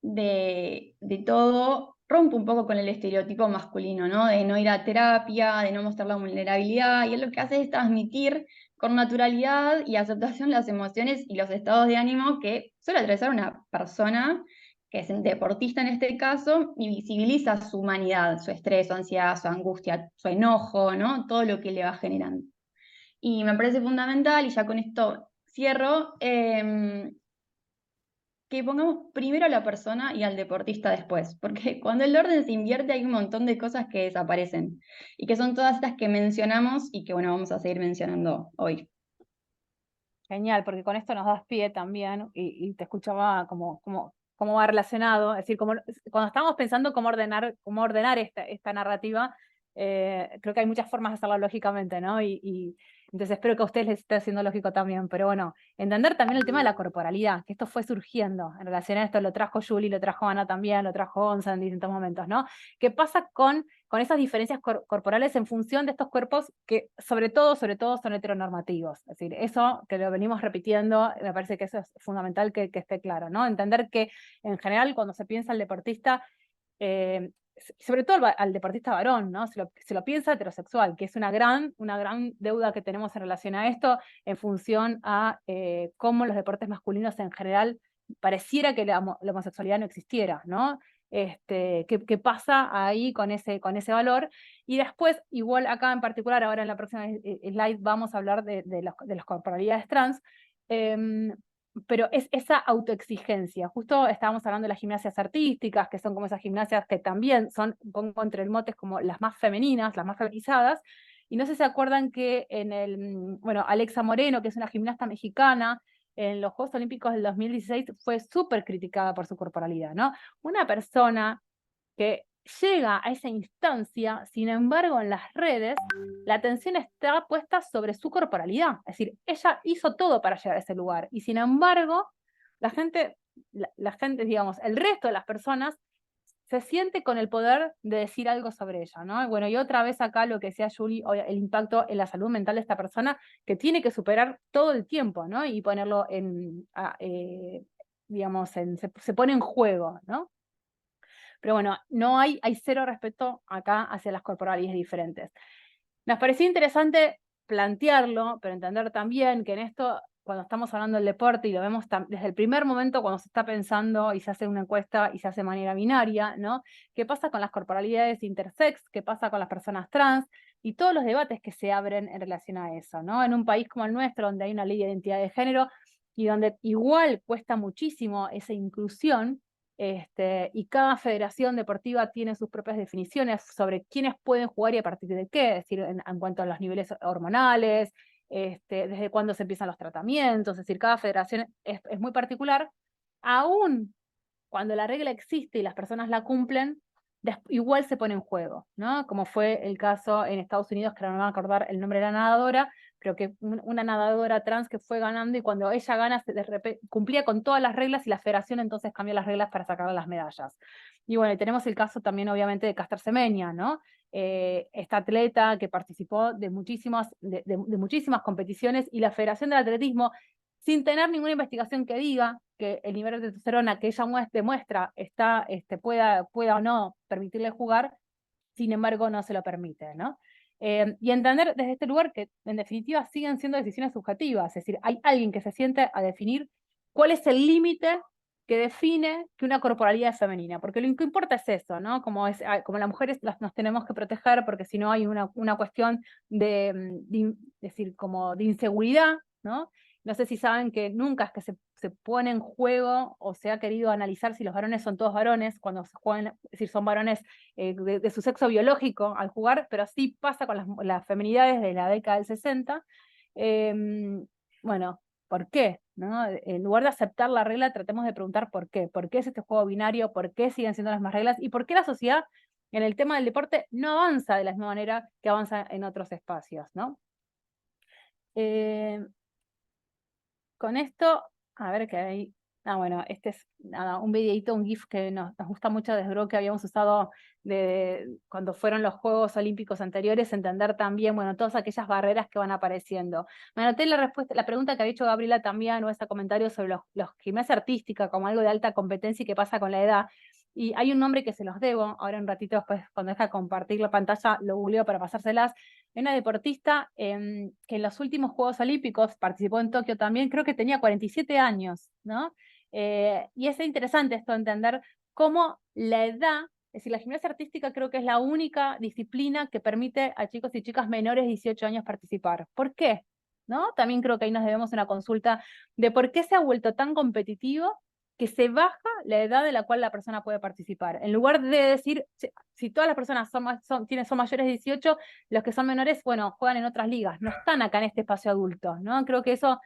de todo, rompe un poco con el estereotipo masculino, ¿no? De no ir a terapia, de no mostrar la vulnerabilidad, y él lo que hace es transmitir con naturalidad y aceptación las emociones y los estados de ánimo que suele atravesar una persona que es deportista en este caso, y visibiliza su humanidad, su estrés, su ansiedad, su angustia, su enojo, ¿no? Todo lo que le va generando. Y me parece fundamental, y ya con esto cierro, que pongamos primero a la persona y al deportista después, porque cuando el orden se invierte hay un montón de cosas que desaparecen, y que son todas estas que mencionamos y que, bueno, vamos a seguir mencionando hoy. Genial, porque con esto nos das pie también, y te escuchaba cómo va relacionado, es decir, cuando estamos pensando cómo ordenar esta narrativa, creo que hay muchas formas de hacerlo lógicamente, ¿no? Entonces espero que a ustedes les esté haciendo lógico también, pero bueno, entender también el tema de la corporalidad, que esto fue surgiendo en relación a esto, lo trajo Julie, lo trajo Ana también, lo trajo Gonza en distintos momentos, ¿no? ¿Qué pasa con esas diferencias corporales en función de estos cuerpos que sobre todo son heteronormativos? Es decir, eso que lo venimos repitiendo, me parece que eso es fundamental que esté claro, ¿no? Entender que en general cuando se piensa el deportista, sobre todo al deportista varón, ¿no? Se lo piensa heterosexual, que es una gran deuda que tenemos en relación a esto, en función a cómo los deportes masculinos en general pareciera que la homosexualidad no existiera, ¿no? ¿Qué pasa ahí con ese valor? Y después, igual acá en particular, ahora en la próxima slide vamos a hablar de las corporalidades trans, pero es esa autoexigencia. Justo estábamos hablando de las gimnasias artísticas, que son como esas gimnasias que también son, pongo entre el motes, como las más femeninas, las más feminizadas, y no sé si se acuerdan que bueno, Alexa Moreno, que es una gimnasta mexicana, en los Juegos Olímpicos del 2016 fue súper criticada por su corporalidad, ¿no? Una persona que llega a esa instancia, sin embargo, en las redes, la atención está puesta sobre su corporalidad. Es decir, ella hizo todo para llegar a ese lugar, y sin embargo, la gente, digamos, el resto de las personas se siente con el poder de decir algo sobre ella, ¿no? Y bueno, y otra vez acá lo que decía Julie, el impacto en la salud mental de esta persona, que tiene que superar todo el tiempo, ¿no? Y ponerlo digamos, se pone en juego, ¿no? Pero bueno, hay cero respeto acá hacia las corporalidades diferentes. Nos pareció interesante plantearlo, pero entender también que en esto, cuando estamos hablando del deporte, y lo vemos desde el primer momento cuando se está pensando y se hace una encuesta y se hace de manera binaria, ¿no? ¿Qué pasa con las corporalidades intersex? ¿Qué pasa con las personas trans? Y todos los debates que se abren en relación a eso, ¿no? En un país como el nuestro, donde hay una ley de identidad de género, y donde igual cuesta muchísimo esa inclusión, y cada federación deportiva tiene sus propias definiciones sobre quiénes pueden jugar y a partir de qué, es decir, en cuanto a los niveles hormonales, desde cuándo se empiezan los tratamientos, es decir, cada federación es muy particular. Aún cuando la regla existe y las personas la cumplen, igual se pone en juego, ¿no? Como fue el caso en Estados Unidos, que ahora no me voy a acordar el nombre de la nadadora, pero que una nadadora trans que fue ganando y cuando ella gana de repente cumplía con todas las reglas y la federación entonces cambió las reglas para sacarle las medallas. Y bueno, y tenemos el caso también obviamente de Caster Semenya, ¿no? Esta atleta que participó de muchísimas competiciones y la Federación del Atletismo, sin tener ninguna investigación que diga que el nivel de testosterona que ella demuestra pueda o no permitirle jugar, sin embargo no se lo permite, ¿no? Y entender desde este lugar que en definitiva siguen siendo decisiones subjetivas, es decir, hay alguien que se siente a definir cuál es el límite que define que una corporalidad es femenina, porque lo que importa es eso, ¿no? Como las mujeres nos tenemos que proteger, porque si no hay una cuestión decir, como de inseguridad, ¿no? No sé si saben que nunca es que se pone en juego o se ha querido analizar si los varones son todos varones cuando se juegan, es decir, son varones de su sexo biológico al jugar, pero sí pasa con las feminidades de la década del 60. Bueno, ¿por qué? ¿No? En lugar de aceptar la regla, tratemos de preguntar por qué. ¿Por qué es este juego binario? ¿Por qué siguen siendo las mismas reglas? ¿Y por qué la sociedad en el tema del deporte no avanza de la misma manera que avanza en otros espacios, ¿no? Con esto, a ver qué hay. Bueno, este es un videito, un GIF que nos gusta mucho desde luego que habíamos usado cuando fueron los Juegos Olímpicos anteriores, entender también, bueno, todas aquellas barreras que van apareciendo. Me anoté la pregunta que había hecho Gabriela también, o ese comentario sobre los gimnasia artística como algo de alta competencia y qué pasa con la edad. Y hay un nombre que se los debo, ahora un ratito después, cuando deja de compartir la pantalla, lo googleo para pasárselas. Una deportista que en los últimos Juegos Olímpicos participó en Tokio también, creo que tenía 47 años, ¿no? Y es interesante esto, entender cómo la edad, es decir, la gimnasia artística creo que es la única disciplina que permite a chicos y chicas menores de 18 años participar. ¿Por qué? ¿No? También creo que ahí nos debemos una consulta de por qué se ha vuelto tan competitivo que se baja la edad de la cual la persona puede participar. En lugar de decir, si todas las personas son mayores de 18, los que son menores, bueno, juegan en otras ligas, no están acá en este espacio adulto, ¿no? Creo que eso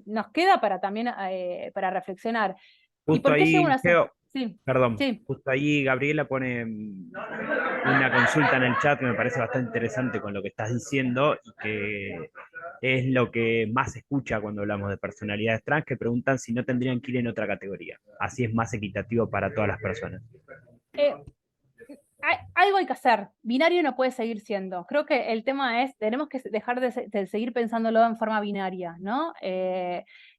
nos queda para también para reflexionar. ¿Y Justo por qué ahí, llega una... Geo, Sí, perdón, sí. justo ahí Gabriela pone una consulta en el chat que me parece bastante interesante con lo que estás diciendo y que es lo que más se escucha cuando hablamos de personalidades trans, que preguntan si no tendrían que ir en otra categoría. Así es más equitativo para todas las personas. Algo hay que hacer, binario no puede seguir siendo. Creo que el tema es, tenemos que dejar de seguir pensándolo en forma binaria, ¿no?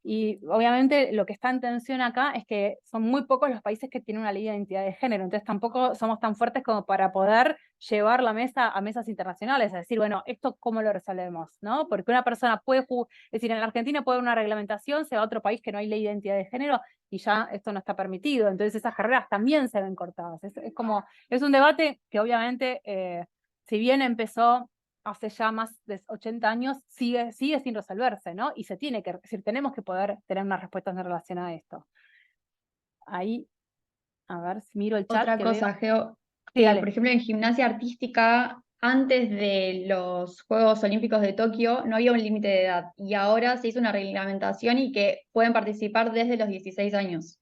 Y obviamente lo que está en tensión acá es que son muy pocos los países que tienen una ley de identidad de género, entonces tampoco somos tan fuertes como para poder llevar la mesa a mesas internacionales, a decir, bueno, ¿esto cómo lo resolvemos? ¿No? Porque una persona puede, es decir, en la Argentina puede haber una reglamentación, se va a otro país que no hay ley de identidad de género y ya esto no está permitido, entonces esas carreras también se ven cortadas. Es un debate que obviamente, si bien empezó hace ya más de 80 años, sigue sin resolverse, ¿no? Y se tiene que, es decir, tenemos que poder tener una respuesta en relación a esto. Ahí, a ver, si miro el chat. Otra cosa, Geo, Sí, dale. por ejemplo, en gimnasia artística, antes de los Juegos Olímpicos de Tokio, no había un límite de edad, y ahora se hizo una reglamentación y que pueden participar desde los 16 años.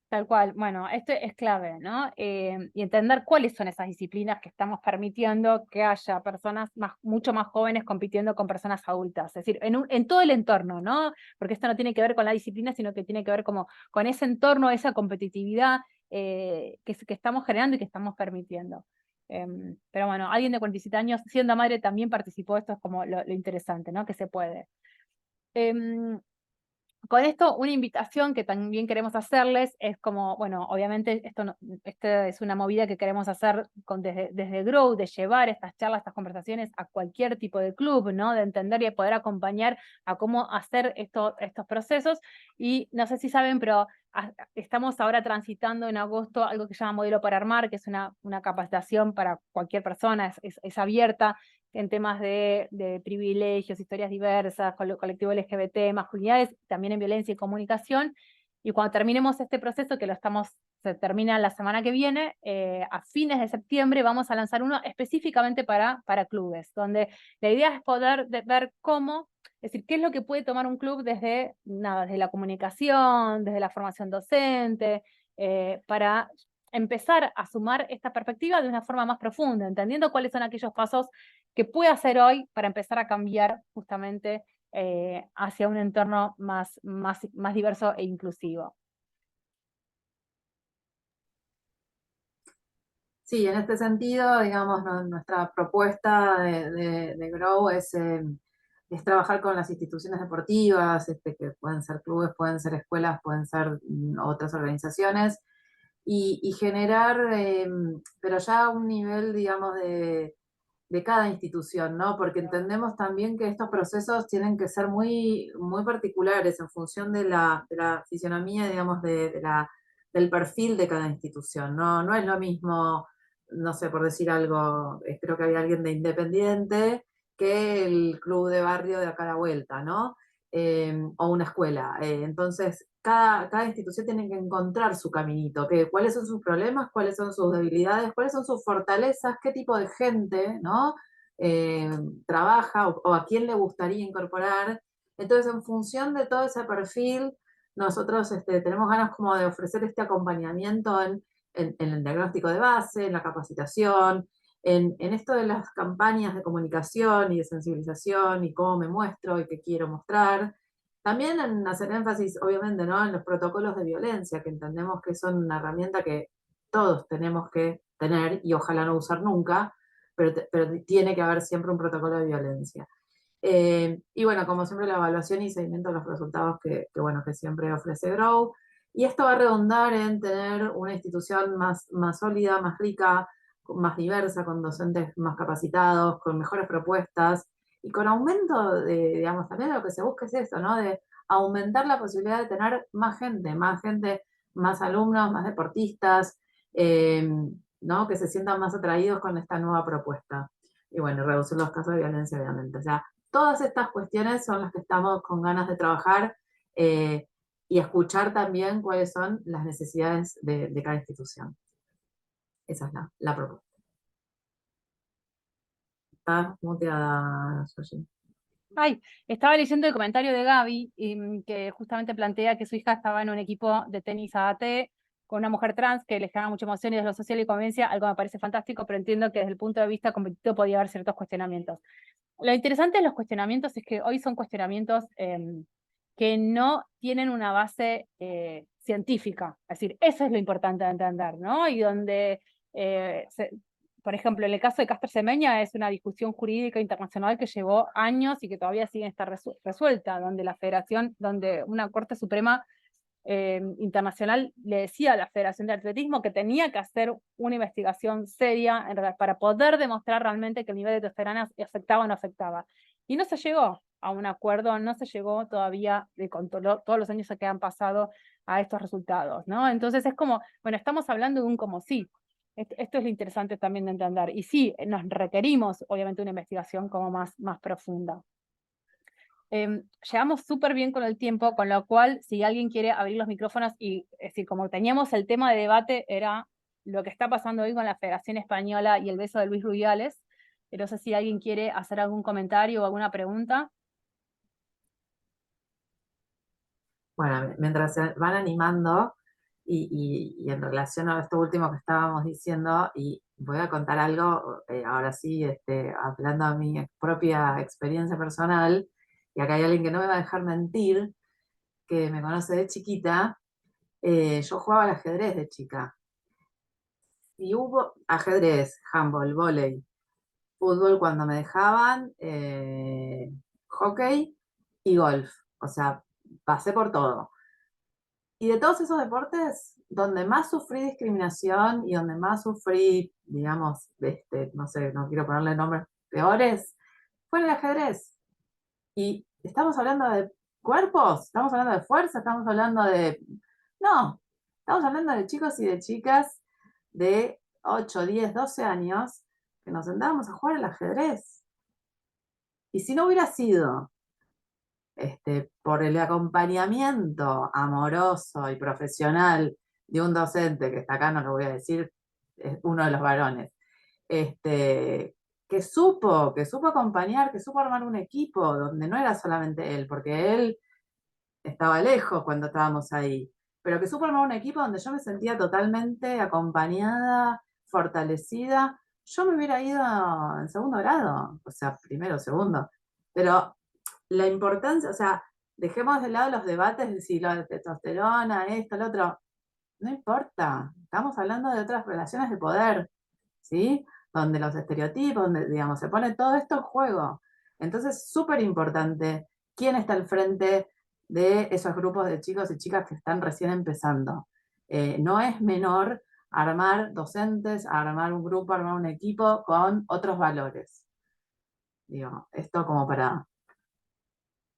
Tal cual, bueno, esto es clave, ¿no? Y entender cuáles son esas disciplinas que estamos permitiendo que haya personas mucho más jóvenes compitiendo con personas adultas, es decir, en todo el entorno, ¿no? Porque esto no tiene que ver con la disciplina, sino que tiene que ver como con ese entorno, esa competitividad que estamos generando y que estamos permitiendo. Pero bueno, alguien de 47 años, siendo madre, también participó, esto es como lo interesante, ¿no? Que se puede. Con esto, una invitación que también queremos hacerles es como, bueno, obviamente esta es una movida que queremos hacer desde Grow, de llevar estas charlas, estas conversaciones a cualquier tipo de club, ¿no? De entender y de poder acompañar a cómo hacer estos procesos. Y no sé si saben, pero estamos ahora transitando en agosto algo que se llama Modelo para Armar, que es una capacitación para cualquier persona, es abierta, en temas de privilegios, historias diversas, colectivo LGBT, masculinidades, también en violencia y comunicación. Y cuando terminemos este proceso, que se termina la semana que viene, a fines de septiembre vamos a lanzar uno específicamente para clubes, donde la idea es poder ver cómo, es decir, qué es lo que puede tomar un club desde la comunicación, desde la formación docente, para empezar a sumar esta perspectiva de una forma más profunda, entendiendo cuáles son aquellos pasos que puede hacer hoy para empezar a cambiar justamente hacia un entorno más diverso e inclusivo. Sí, en este sentido, digamos, nuestra propuesta de Grow es trabajar con las instituciones deportivas, que pueden ser clubes, pueden ser escuelas, pueden ser otras organizaciones, y generar, pero ya a un nivel, digamos, de cada institución, ¿no? Porque entendemos también que estos procesos tienen que ser muy, muy particulares en función de la fisionomía, digamos, del perfil de cada institución, ¿no? No es lo mismo, no sé, por decir algo, creo que había alguien de Independiente que el club de barrio de acá a la vuelta, ¿no? O una escuela. Entonces, cada institución tiene que encontrar su caminito, cuáles son sus problemas, cuáles son sus debilidades, cuáles son sus fortalezas, qué tipo de gente, ¿no? Trabaja o a quién le gustaría incorporar. Entonces, en función de todo ese perfil, nosotros tenemos ganas como de ofrecer este acompañamiento en el diagnóstico de base, en la capacitación, en esto de las campañas de comunicación y de sensibilización y cómo me muestro y qué quiero mostrar. También en hacer énfasis, obviamente, ¿no? En los protocolos de violencia, que entendemos que son una herramienta que todos tenemos que tener y ojalá no usar nunca, pero tiene que haber siempre un protocolo de violencia. Y bueno, como siempre, la evaluación y seguimiento de los resultados que siempre ofrece Grow. Y esto va a redundar en tener una institución más sólida, más rica, más diversa, con docentes más capacitados, con mejores propuestas y con aumento de, digamos, también lo que se busca es eso, ¿no? De aumentar la posibilidad de tener más gente, más alumnos, más deportistas, ¿no? Que se sientan más atraídos con esta nueva propuesta. Y bueno, reducir los casos de violencia, obviamente. O sea, todas estas cuestiones son las que estamos con ganas de trabajar y escuchar también cuáles son las necesidades de cada institución. Esa es la propuesta. Está muteada, Soji. Ay, estaba leyendo el comentario de Gaby, que justamente plantea que su hija estaba en un equipo de tenis AAT con una mujer trans que le genera mucha emoción y desde lo social y conveniencia, algo me parece fantástico, pero entiendo que desde el punto de vista competitivo podía haber ciertos cuestionamientos. Lo interesante de los cuestionamientos es que hoy son cuestionamientos que no tienen una base científica, es decir, eso es lo importante de entender, ¿no? Y donde por ejemplo, en el caso de Castor Semenya es una discusión jurídica internacional que llevó años y que todavía sigue estar resuelta, donde la federación, donde una Corte Suprema internacional le decía a la Federación de Atletismo que tenía que hacer una investigación seria para poder demostrar realmente que el nivel de testosterona afectaba o no afectaba. Y no se llegó a un acuerdo, no se llegó todavía, con todos los años que han pasado, a estos resultados, ¿no? Entonces es como, bueno, estamos hablando de un como sí. Esto es lo interesante también de entender. Y sí, nos requerimos, obviamente, una investigación como más profunda. Llegamos súper bien con el tiempo, con lo cual, si alguien quiere abrir los micrófonos, y es decir, como teníamos el tema de debate, era lo que está pasando hoy con la Federación Española y el beso de Luis Rubiales. No sé si alguien quiere hacer algún comentario o alguna pregunta. Bueno, mientras se van animando, y en relación a esto último que estábamos diciendo, y voy a contar algo, ahora sí, hablando de mi propia experiencia personal, y acá hay alguien que no me va a dejar mentir, que me conoce de chiquita. Yo jugaba al ajedrez de chica. Y hubo ajedrez, handball, vóley, fútbol cuando me dejaban, hockey y golf. O sea, pasé por todo. Y de todos esos deportes, donde más sufrí discriminación y donde más sufrí, digamos, no sé, no quiero ponerle nombres peores, fue en el ajedrez. Y estamos hablando de cuerpos, estamos hablando de fuerza, estamos hablando de... No, estamos hablando de chicos y de chicas de 8, 10, 12 años que nos sentábamos a jugar al ajedrez. Y si no hubiera sido por el acompañamiento amoroso y profesional de un docente, que está acá, no lo voy a decir, es uno de los varones, que supo acompañar, que supo armar un equipo donde no era solamente él, porque él estaba lejos cuando estábamos ahí, pero que supo armar un equipo donde yo me sentía totalmente acompañada, fortalecida. Yo me hubiera ido en segundo grado, o sea, primero, segundo, pero la importancia, o sea, dejemos de lado los debates de si la testosterona, esto, lo otro, no importa, estamos hablando de otras relaciones de poder, ¿sí? Donde los estereotipos, donde, digamos, se pone todo esto en juego. Entonces, súper importante quién está al frente de esos grupos de chicos y chicas que están recién empezando. No es menor armar docentes, armar un grupo, armar un equipo con otros valores. Digo, esto como para...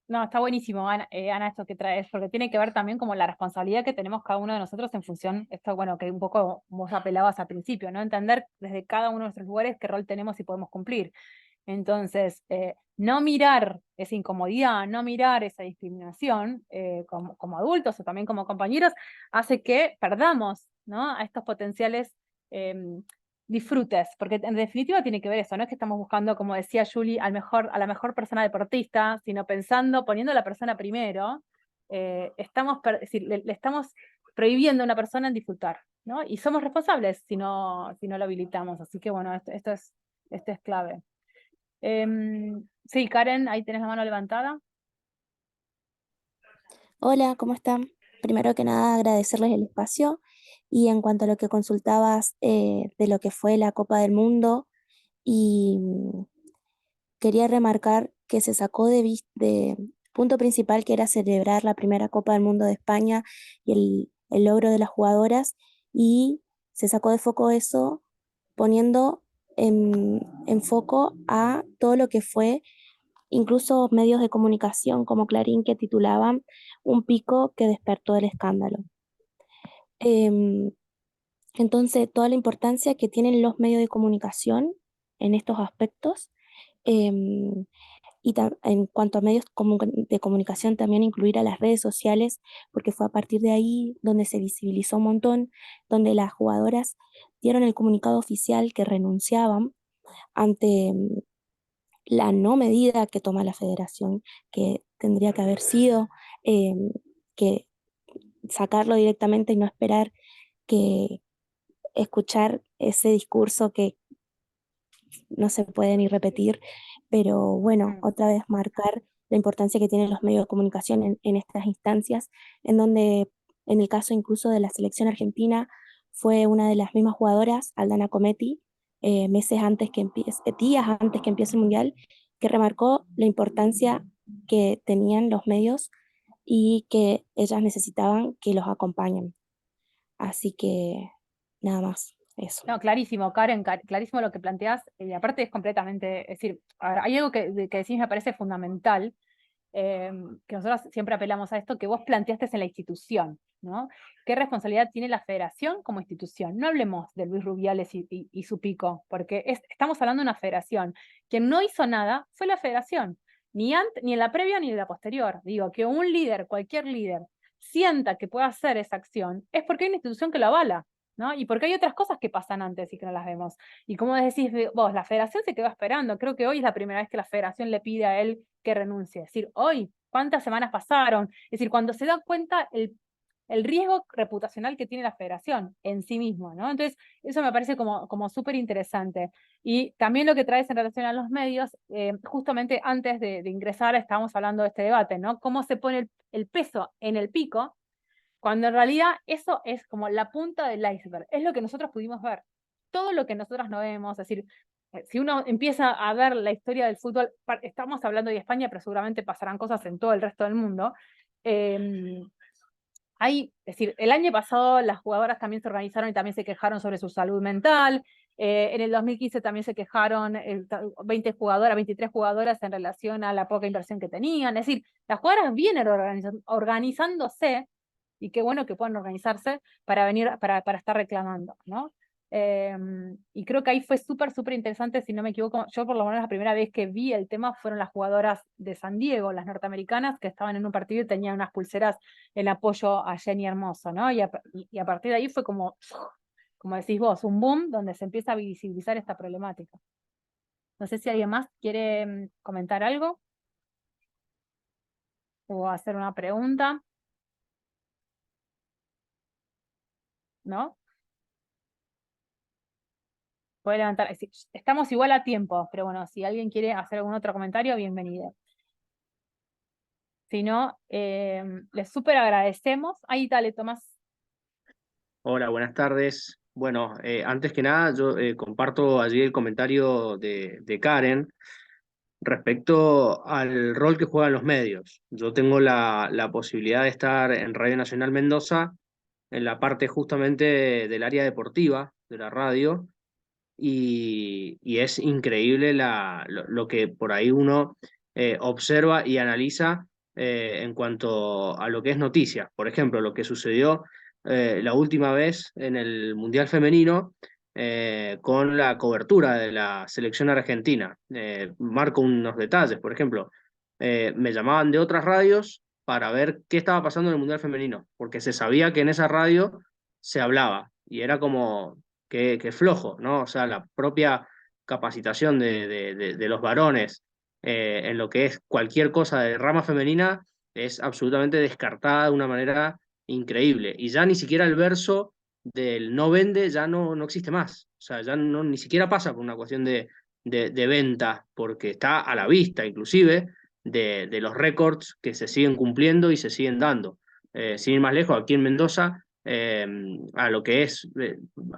No, está buenísimo, Ana, Ana, esto que traes, porque tiene que ver también como la responsabilidad que tenemos cada uno de nosotros en función, esto, bueno, que un poco vos apelabas al principio, ¿no? Entender desde cada uno de nuestros lugares qué rol tenemos y podemos cumplir. Entonces, no mirar esa incomodidad, no mirar esa discriminación como adultos o también como compañeros, hace que perdamos, ¿no? A estos potenciales disfrutes, porque en definitiva tiene que ver eso, no es que estamos buscando, como decía Julie, a la mejor persona deportista, sino pensando, poniendo a la persona primero, es decir, le estamos prohibiendo a una persona en disfrutar, ¿no? Y somos responsables si no lo habilitamos, así que bueno, esto es clave. Sí, Karen, ahí tenés la mano levantada. Hola, ¿cómo están? Primero que nada, agradecerles el espacio. Y en cuanto a lo que consultabas de lo que fue la Copa del Mundo, y quería remarcar que se sacó de punto principal, que era celebrar la primera Copa del Mundo de España y el logro de las jugadoras, y se sacó de foco eso, poniendo en foco a todo lo que fue incluso medios de comunicación como Clarín, que titulaban "Un pico que despertó el escándalo". Em, entonces, toda la importancia que tienen los medios de comunicación en estos aspectos, em, y en cuanto a medios de comunicación, también incluir a las redes sociales, porque fue a partir de ahí donde se visibilizó un montón, donde las jugadoras dieron el comunicado oficial que renunciaban ante la no medida que toma la federación, que tendría que haber sido que sacarlo directamente y no esperar que escuchar ese discurso que no se puede ni repetir, pero bueno, otra vez marcar la importancia que tienen los medios de comunicación en estas instancias, en donde en el caso incluso de la selección argentina fue una de las mismas jugadoras, Aldana Cometti, meses antes que empiece, días antes que empiece el Mundial, que remarcó la importancia que tenían los medios y que ellas necesitaban que los acompañen. Así que nada más, eso. No, clarísimo, Karen, clarísimo lo que planteás, y aparte es completamente, es decir, a ver, hay algo que decís me parece fundamental, que nosotros siempre apelamos a esto, que vos planteaste en la institución, ¿no? ¿Qué responsabilidad tiene la federación como institución? No hablemos de Luis Rubiales y su pico, porque estamos hablando de una federación. Quien no hizo nada fue la federación, ni en la previa ni en la posterior. Digo, que un líder, cualquier líder, sienta que puede hacer esa acción, es porque hay una institución que lo avala, ¿no? Y porque hay otras cosas que pasan antes y que no las vemos. Y como decís vos, la federación se quedó esperando. Creo que hoy es la primera vez que la federación le pide a él que renuncie. Es decir, hoy, ¿cuántas semanas pasaron? Es decir, cuando se da cuenta el riesgo reputacional que tiene la federación en sí mismo, ¿no? Entonces, eso me parece como súper interesante. Y también lo que traes en relación a los medios, justamente antes de ingresar estábamos hablando de este debate, ¿no? Cómo se pone el peso en el pico, cuando en realidad eso es como la punta del iceberg, es lo que nosotros pudimos ver. Todo lo que nosotros no vemos, es decir, si uno empieza a ver la historia del fútbol, estamos hablando de España, pero seguramente pasarán cosas en todo el resto del mundo. Es decir, el año pasado las jugadoras también se organizaron y también se quejaron sobre su salud mental. En el 2015 también se quejaron 23 jugadoras en relación a la poca inversión que tenían. Es decir, las jugadoras vienen organizándose, y qué bueno que puedan organizarse para venir, para estar reclamando, ¿no? Y creo que ahí fue súper interesante, si no me equivoco, yo por lo menos la primera vez que vi el tema fueron las jugadoras de San Diego, las norteamericanas, que estaban en un partido y tenían unas pulseras en apoyo a Jenny Hermoso, ¿no? Y a partir de ahí fue como decís vos, un boom donde se empieza a visibilizar esta problemática. No sé si alguien más quiere comentar algo o hacer una pregunta. ¿no? Puede levantar, estamos igual a tiempo, pero bueno, si alguien quiere hacer algún otro comentario, bienvenido. Si no, les súper agradecemos. Ahí dale, Tomás. Hola, buenas tardes. Bueno, antes que nada, yo comparto allí el comentario de Karen respecto al rol que juegan los medios. Yo tengo la posibilidad de estar en Radio Nacional Mendoza, en la parte justamente del área deportiva de la radio, y es increíble lo que por ahí uno observa y analiza en cuanto a lo que es noticias. Por ejemplo, lo que sucedió la última vez en el Mundial Femenino con la cobertura de la selección argentina. Marco unos detalles, por ejemplo, me llamaban de otras radios para ver qué estaba pasando en el Mundial Femenino, porque se sabía que en esa radio se hablaba, y era como que flojo, ¿no? O sea, la propia capacitación de los varones en lo que es cualquier cosa de rama femenina es absolutamente descartada de una manera increíble. Y ya ni siquiera el verso del no vende ya no existe más. O sea, ya no, ni siquiera pasa por una cuestión de venta, porque está a la vista, inclusive, de los récords que se siguen cumpliendo y se siguen dando. Sin ir más lejos, aquí en Mendoza, a lo que es,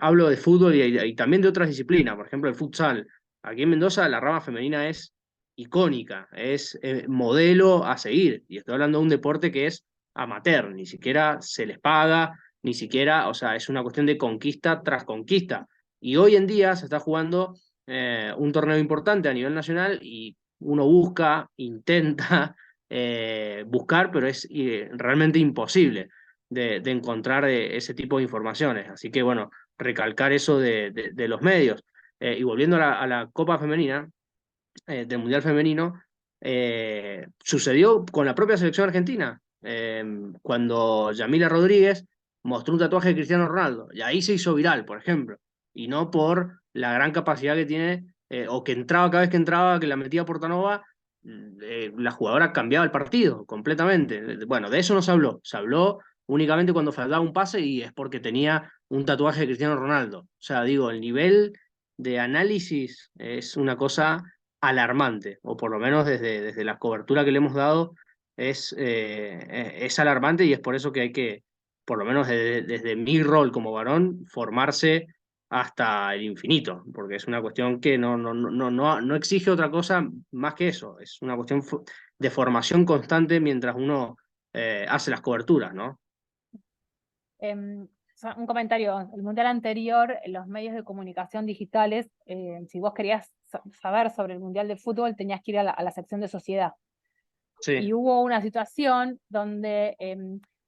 hablo de fútbol y también de otras disciplinas, por ejemplo el futsal. Aquí en Mendoza la rama femenina es icónica, es modelo a seguir, y estoy hablando de un deporte que es amateur, ni siquiera se les paga, ni siquiera, o sea, es una cuestión de conquista tras conquista, y hoy en día se está jugando un torneo importante a nivel nacional, y uno busca, intenta buscar, pero es realmente imposible de encontrar ese tipo de informaciones. Así que bueno, recalcar eso de los medios. Y volviendo a la Copa Femenina, del Mundial Femenino, sucedió con la propia selección argentina, cuando Yamila Rodríguez mostró un tatuaje de Cristiano Ronaldo, y ahí se hizo viral, por ejemplo, y no por la gran capacidad que tiene, o que entraba cada vez que entraba, que la metía Portanova, la jugadora cambiaba el partido completamente. Bueno, de eso no se habló únicamente cuando faltaba un pase, y es porque tenía un tatuaje de Cristiano Ronaldo. O sea, digo, el nivel de análisis es una cosa alarmante, o por lo menos desde la cobertura que le hemos dado es alarmante, y es por eso que hay que, por lo menos desde mi rol como varón, formarse hasta el infinito, porque es una cuestión que no exige otra cosa más que eso, es una cuestión de formación constante mientras uno hace las coberturas, ¿no? Un comentario, el mundial anterior, los medios de comunicación digitales, si vos querías saber sobre el mundial de fútbol, tenías que ir a la sección de sociedad. Sí. Y hubo una situación donde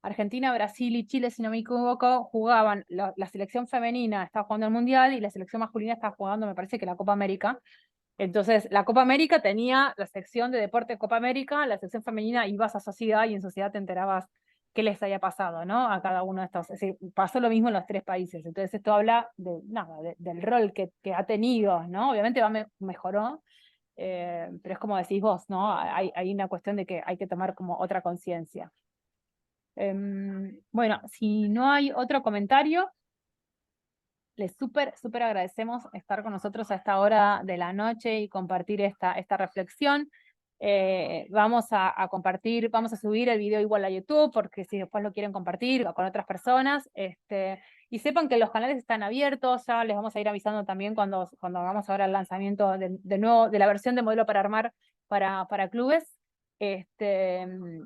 Argentina, Brasil y Chile, si no me equivoco, jugaban, la selección femenina estaba jugando el mundial y la selección masculina estaba jugando, me parece que la Copa América. Entonces, la Copa América tenía la sección de deporte Copa América, la sección femenina ibas a sociedad, y en sociedad te enterabas qué les había pasado, ¿no? A cada uno de estos. Es decir, pasó lo mismo en los tres países. Entonces esto habla del rol que ha tenido, ¿no? Obviamente mejoró, pero es como decís vos, ¿no? Hay una cuestión de que hay que tomar como otra conciencia. Bueno, si no hay otro comentario, les súper agradecemos estar con nosotros a esta hora de la noche y compartir esta reflexión. Vamos a compartir, vamos a subir el video igual a YouTube, porque si después lo quieren compartir con otras personas, y sepan que los canales están abiertos, ya les vamos a ir avisando también cuando hagamos ahora el lanzamiento de nuevo, de la versión de modelo para armar para clubes,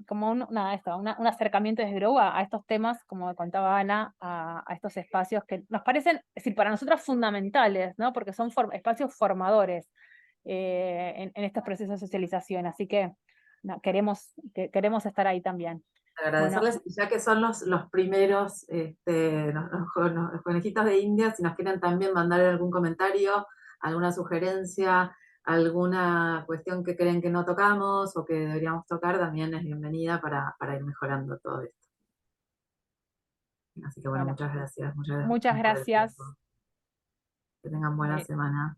como un acercamiento desde Grow a estos temas, como contaba Ana, a estos espacios que nos parecen, es decir, para nosotros fundamentales, ¿no? Porque son espacios formadores en estos procesos de socialización, así que queremos estar ahí también. Agradecerles, bueno, ya que son los primeros, los conejitos de India, si nos quieren también mandar algún comentario, alguna sugerencia, alguna cuestión que creen que no tocamos o que deberíamos tocar, también es bienvenida para ir mejorando todo esto. Así que bueno, muchas gracias. Muchas gracias. Que tengan buena semana.